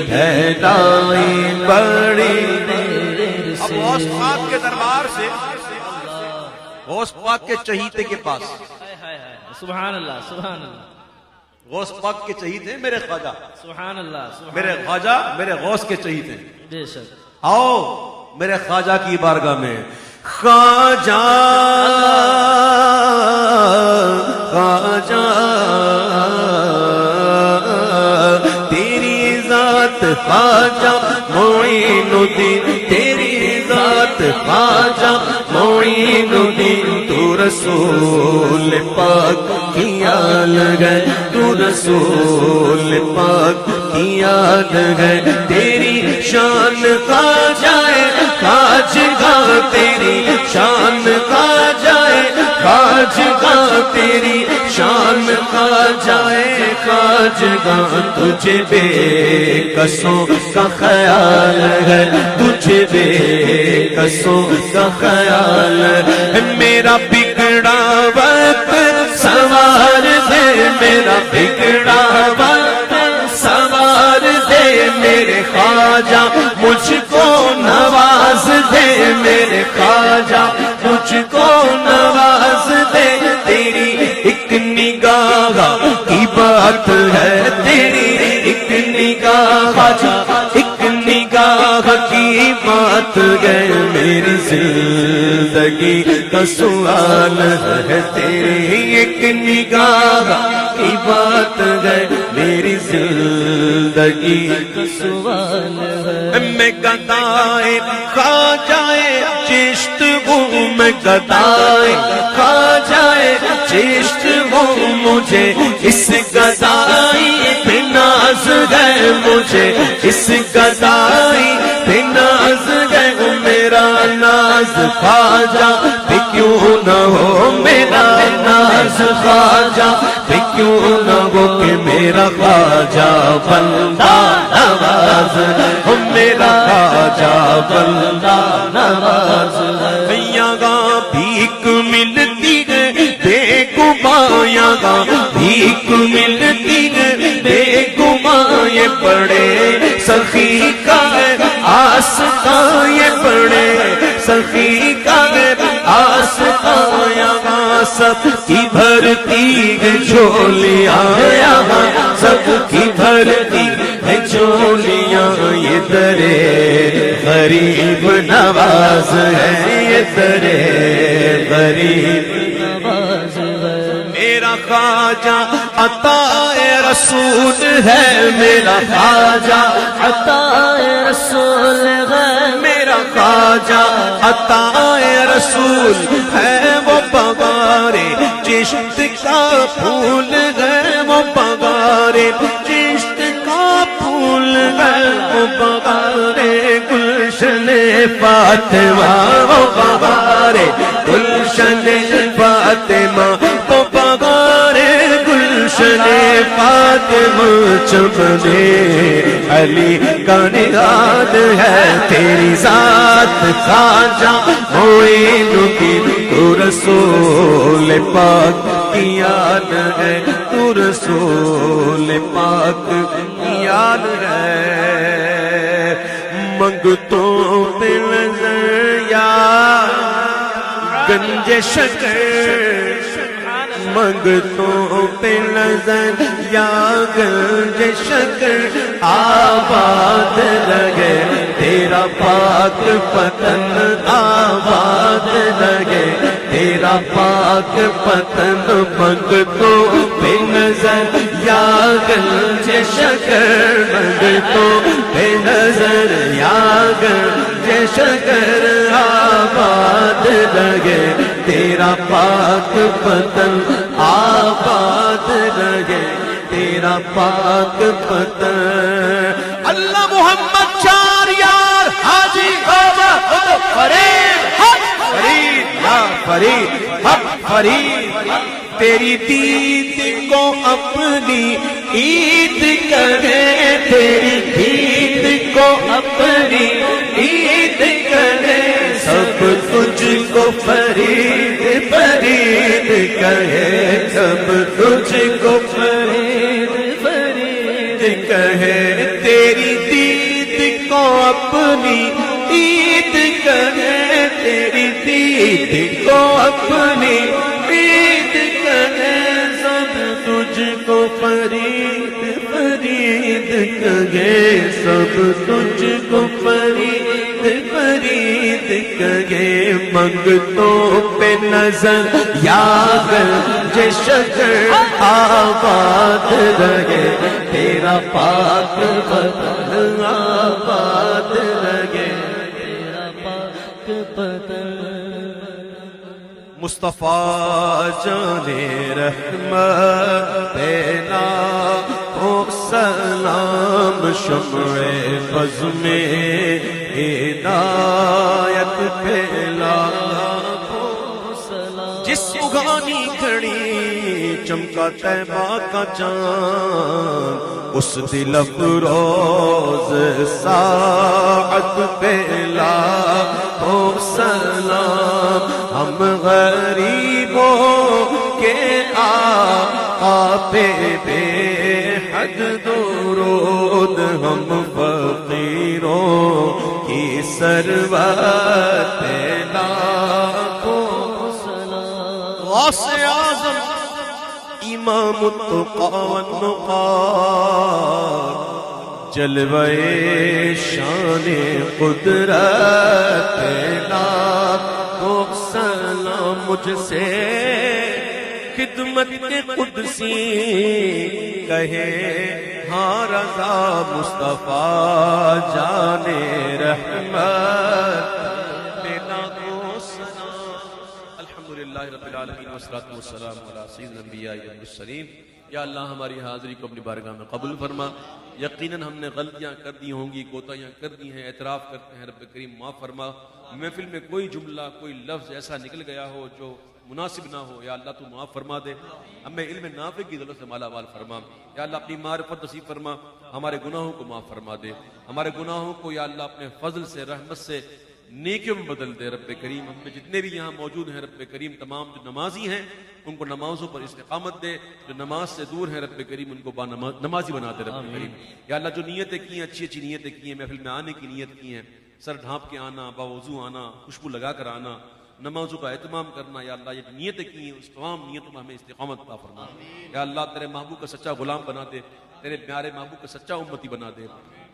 پھیلائی بڑی دیر سے غوث پاک کے دربار سے غوث پاک کے چہیتے کے پاس سبحان اللہ سبحان اللہ غوث پاک کے چہیتے میرے خواجہ سبحان اللہ میرے خواجہ میرے غوث کے چہیتے بے شک آؤ میرے خواجہ کی بارگاہ میں خواجہ خواجہ تیری ذات خواجہ معین الدین تیری ذات خواجہ معین الدین تو رسول پاک کی یاد گئے تو رسول پاک کی یاد گئے تیری شان خواجہ خواجہ تیری شان خواجہ خواجہ تیری شان خواجہ خواجہ تجھے بے کسوں کا خیال ہے تجھے بے کسوں کا خیال ہے میرا بگڑا وقت سوار دے میرا بگڑا وقت سوار دے میرے خواجہ مجھ کو نواز دے میرے خواجہ مجھ کو نواز دے تیری ایک نگاہ کی بات ہے تیری ایک نگاہ ایک نگاہ کی بات ہے میری زندگی کا سوال ہے تیری ایک نگاہ کی بات ہے میری زندگی کا سوال ہے میں گدائے خواجہ چشت ہوں میں گدائے خواجہ چشت ہوں مجھے اس گدائی پہ ناز ہے مجھے اس گدائی پہ ناز ہے میرا ناز خواجہ پہ کیوں نہ ہو میرا ناز خواجہ پہ کیوں نہ ہو کہ میرا خواجہ بندہ نواز ہو میرا خواجہ بندہ نواز یہاں بھیک ملتی ہے بے گماں یہاں بھیک ملتی ہے بے گماں یہ بڑے سخی کا آستا یہ بڑے سخی کا آستا یہاں سب کی بھرتی ہے جھولیاں یہاں سب کی بھرتی ہے جھولیاں یہ درے غریب نواز ہے یہ درے غریب نواز ہے میرا خواجہ عطا رسول ہے میرا خواجہ عطا رسول ہے میرا خواجہ عطا رسول ہے وہ بغارے چشت کا پھول ہے وہ بغارے چشت کا پھول ہے وہ بغارے گلشن فاطمہ وہ بغارے گلشن فاطمہ وہ بغارے گلشن فاطمہ چمنے علی کا نگاد ہے تیری ذات خواجہ معین الدین تو رسول پاک کی آن ہے تو رسول پاک کی آن ہے منگتوں پہ نظر یا گنج شکر منگتوں پہ نظر یا گنج شکر آباد لگے تیرا پاک پتن آباد لگے تیرا پاک پتن منگتوں پہ نظر یا گنج شکر منگتوں پہ نظر یا گنج شکر آباد لگے تیرا پاک پتن آباد لگے تیرا پاک پتن اللہ محمد چار یار حاجی خواجہ فرید حق فرید یا فرید حق فرید تیری دید کو اپنی عید کرے تیری دید کو اپنی عید کرے سب تجھ کو فرید فرید کہے سب تجھ کو فرید فرید کہے تیری دید کو اپنی عید کہے تیری دید کو اپنی عید کہے سب تجھ کو فرید فرید کہے سب تجھ کو فرید فرید کہے منگتوں پہ نظر یا گنج شکر آباد لگے تیرا پاک پتن آباد لگے تیرا پاک پتن مصطفیٰ جانے رحمت پینا ہو سلام شمع بز میں ہدایت پھیلا جس اگانی کھڑی چمکا طیبہ کا چاند اس دل افروز ساعت پھیلا ہو سلام ہم غریبوں کے آقا پہ بے حد درود ہم فقیروں کی سروت پہ لاکھوں سلام غوث اعظم امام التقی والنقار جلوہ شان قدرت پہ لاکھوں سلام مجھ سے خدمت قدسی کہے ہاں رضا مصطفیٰ جانے رحمت بلا کو سلام الحمدللہ رب العالمین والصلاة والسلام علی سید الانبیاء والمرسلین یا اللہ ہماری حاضری کو اپنی بارگاہ میں قبول فرما یقیناً ہم نے غلطیاں کر دی ہوں گی کوتاہیاں کر دی ہیں اعتراف کرتے ہیں رب کریم معاف فرما محفل میں کوئی جملہ کوئی لفظ ایسا نکل گیا ہو جو مناسب نہ ہو یا اللہ تو معاف فرما دے ہمیں علم نافع کی دولت سے مالا مال فرما یا اللہ اپنی معرفت نصیب فرما ہمارے گناہوں کو معاف فرما دے ہمارے گناہوں کو یا اللہ اپنے فضل سے رحمت سے نیکیوں میں بدل دے رب کریم ہم میں جتنے بھی یہاں موجود ہیں رب کریم تمام جو نمازی ہیں ان کو نمازوں پر استقامت دے جو نماز سے دور ہیں رب کریم ان کو نمازی بنا دے رب کریم یا اللہ جو نیتیں کی ہیں اچھی اچھی نیتیں کی ہیں محفل میں آنے کی نیت کی ہیں سر ڈھانپ کے آنا باوضو آنا خوشبو لگا کر آنا نمازوں کا اہتمام کرنا یا اللہ یہ نیتیں کی ہیں اس تمام نیتوں میں ہمیں استقامت عطا فرما یا اللہ تیرے محبوب کا سچا غلام بنا دے تیرے پیارے محبوب کا سچا امتی بنا دے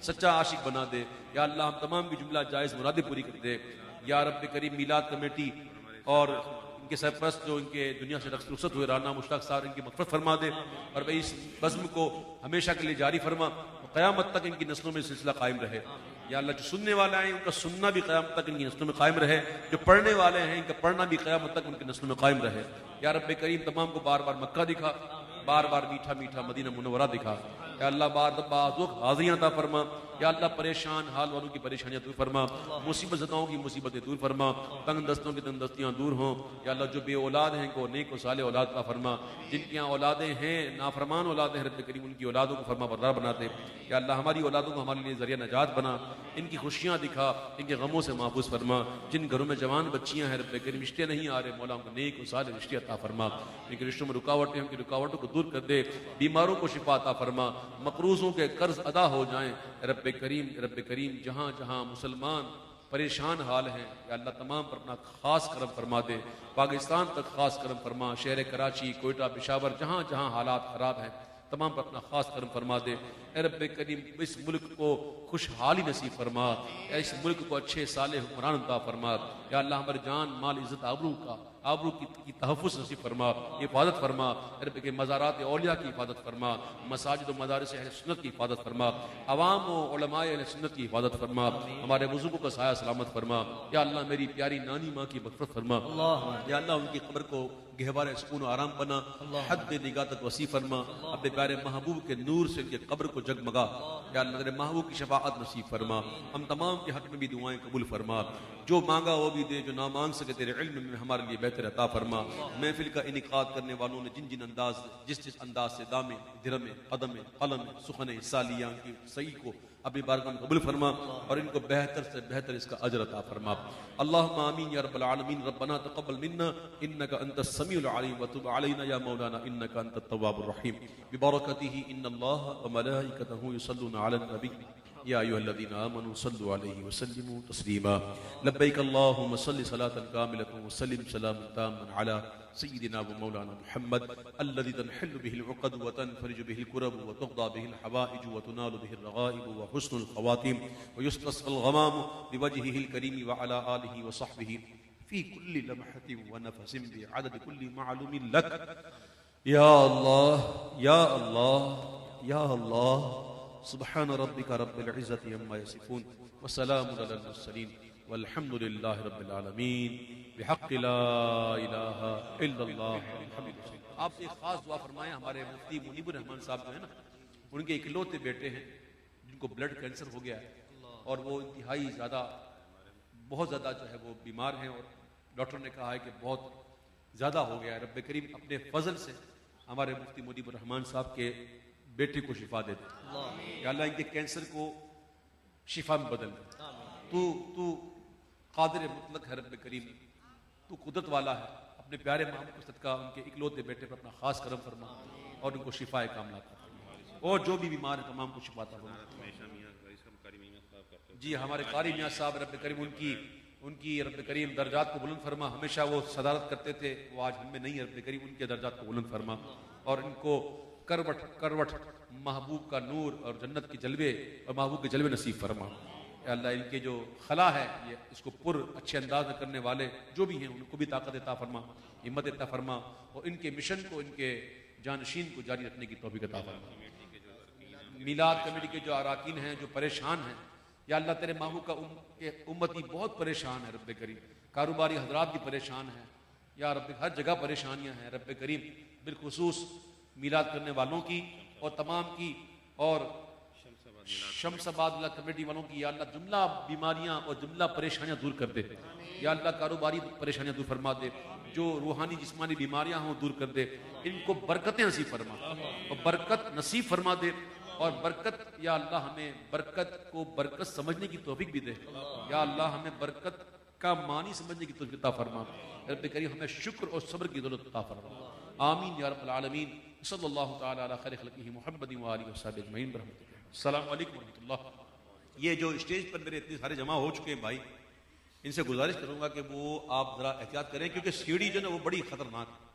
سچا عاشق بنا دے یا اللہ ہم تمام کی جملہ جائز مرادیں پوری کر دے یا رب کریم میلاد کمیٹی اور ان کے سرپرست جو ان کے دنیا سے رخصت ہوئے رانا مشتاق صاحب ان کی مغفرت فرما دے اور بھائی اس بزم کو ہمیشہ کے لیے جاری فرما قیامت تک ان کی نسلوں میں سلسلہ قائم رہے یا اللہ جو سننے والے ہیں ان کا سننا بھی قیامت تک ان کی نسلوں میں قائم رہے جو پڑھنے والے ہیں ان کا پڑھنا بھی قیامت تک ان کی نسلوں میں قائم رہے یا رب کریم تمام کو بار بار مکہ دکھا بار بار میٹھا میٹھا مدینہ منورہ دکھا یا اللہ بار وقت حاضریاں عطا فرما یا اللہ پریشان حال والوں کی پریشانیاں دور فرما، مصیبت زداؤں کی مصیبتیں دور فرما، تنگ دستوں کی تنگ دستیاں دور ہوں یا اللہ، جو بے اولاد ہیں کو نیک و صالح اولاد عطا فرما، جن کی یہاں اولادیں ہیں نافرمان اولادیں رب کریم ان کی اولادوں کو فرما بردار بنا دے یا اللہ، ہماری اولادوں کو ہمارے لیے ذریعہ نجات بنا، ان کی خوشیاں دکھا، ان کے غموں سے محفوظ فرما، جن گھروں میں جوان بچیاں ہیں رب کریم رشتے نہیں آ رہے مولا ان کو نیک و صالح رشتے عطا فرما، ان کے رشتوں میں رکاوٹیں ان کی رکاوٹوں کو دور کر دے، بیماروں کو شفا عطا فرما، مقروضوں کے قرض ادا ہو جائیں رب کریم جہاں جہاں مسلمان پریشان حال ہیں یا اللہ تمام پر اپنا خاص کرم فرما دے، پاکستان تک خاص کرم فرما، شہر کراچی کوئٹہ پشاور جہاں جہاں حالات خراب ہیں تمام پر اپنا خاص کرم فرما دے، اے رب کریم اس ملک کو خوشحالی نصیب فرما، اس ملک کو اچھے صالح حکمران عطا فرما یا اللہ، ہمارے جان مال عزت آبرو کی تحفظ نصیب فرما، حفاظت فرما، رب کے مزارات اولیاء کی حفاظت فرما، مساجد و مدارس اہل سنت کی حفاظت فرما، عوام و علماء اہل سنت کی حفاظت فرما، ہمارے بزرگوں کا سایہ سلامت فرما یا اللہ، میری پیاری نانی ماں کی مغفرت فرما یا اللہ، ان کی قبر کو گہوارہ سکون و آرام بنا، حد نگاہ تک وسیع فرما، اپنے پیارے محبوب کے نور سے ان کے قبر کو جگمگا یا اللہ، میرے محبوب کی شفاعت نصیب فرما، ہم تمام کے حق میں بھی دعائیں قبول فرما، جو مانگا وہ بھی دے، جو نہ مانگ سکے تیرے علم میں ہمارے لیے بہتر عطا فرما، محفل کا انعقاد کرنے والوں نے جن انداز جس انداز سے دامے درمے قدمے قلم سخن سالیاں کی صحیح کو اپنی بارگاہ میں قبول فرما اور ان کو بہتر سے بہتر اس کا اجر عطا فرما، اللہم آمین یا رب العالمین، ربنا تقبل منا انک انت السمیع العلیم وتب علینا یا مولانا انک انت التواب الرحیم، ببرکتہ ان اللہ وملائکتہ یصلون علی النبی یا ایھا الذین آمنوا صلوا علیہ وسلموا تسلیما، لبیک اللہم صل صلاۃ کاملۃ وسلم سلاما تاما علی سیدنا ومولانا محمد الذي تنحل به العقد وتنفرج به الكرب وتقضى به الحوائج وتنال به الرغائب وحسن الخواتيم ويستسقى الغمام بوجهه الكريم وعلى آله وصحبه في كل لمحة ونفس بعدد كل معلوم لك يا الله يا الله يا الله، سبحان ربك رب العزة عما يصفون وسلام على المرسلين والحمد لله رب العالمين بحق لا الہ الا اللہ۔ آپ سے ایک خاص دعا فرمائیں، ہمارے مفتی منیب الرحمان صاحب جو ہے نا، ان کے اکلوتے بیٹے ہیں جن کو بلڈ کینسر ہو گیا ہے اور وہ انتہائی زیادہ بہت زیادہ جو ہے وہ بیمار ہیں اور ڈاکٹر نے کہا ہے کہ بہت زیادہ ہو گیا ہے، رب کریم اپنے فضل سے ہمارے مفتی منیب الرحمان صاحب کے بیٹے کو شفا دے دے یا اللہ، ان کے کینسر کو شفا میں بدل دے، تو قادر مطلق ہے رب کریم، تو قدرت والا ہے، اپنے پیارے محبوب کو صدقہ ان کے اکلوتے بیٹے پر اپنا خاص کرم فرما اور ان کو شفا کاملہ عطا فرما، اور جو بھی بیمار ہیں تمام کو شفا عطا فرما۔ جی ہمارے قاری میاں صاحب رب کریم ان کی رب کریم درجات کو بلند فرما، ہمیشہ وہ صدارت کرتے تھے، وہ آج ہم میں نہیں ہے، رب کریم ان کے درجات کو بلند فرما اور ان کو کروٹ محبوب کا نور اور جنت کے جلوے اور محبوب کے جلوے نصیب فرما یا اللہ، ان کے جو خلا ہے یہ اس کو پر اچھے انداز میں کرنے والے جو بھی ہیں ان کو بھی طاقت عطا فرما، ہمت عطا فرما اور ان کے مشن کو، ان کے جانشین کو جاری رکھنے کی توفیق عطا فرما۔ میلاد کمیٹی کے جو اراکین ہیں جو پریشان ہیں یا اللہ، تیرے محبوب کا امتی بہت پریشان ہے رب کریم، کاروباری حضرات بھی پریشان ہیں یا رب، ہر جگہ پریشانیاں ہیں رب کریم، بالخصوص میلاد کرنے والوں کی اور تمام کی اور شمس آباد اللہ کمیٹی والوں کی یا اللہ، جملہ بیماریاں اور جملہ پریشانیاں دور کر دے یا اللہ، کاروباری پریشانیاں دور فرما دے، جو روحانی جسمانی بیماریاں ہوں دور کر دے، ان کو برکتیں نصیب فرما اور برکت نصیب فرما دے اور برکت یا اللہ، ہمیں برکت کو برکت سمجھنے کی توفیق بھی دے یا اللہ، ہمیں برکت کا معنی سمجھنے کی توفیق عطا فرما، رب کریم ہمیں شکر اور صبر کی دولت عطا فرما، آمین یا رب العالمین، صلی اللہ تعالی علی خیر خلقہ محمد و آلہ وصحبہ اجمعین برحمتہ۔ السلام علیکم ورحمۃ اللہ۔ یہ جو اسٹیج پر میرے اتنے سارے جمع ہو چکے ہیں بھائی، ان سے گزارش کروں گا کہ وہ آپ ذرا احتیاط کریں کیونکہ سیڑھی جو ہے نا وہ بڑی خطرناک ہے۔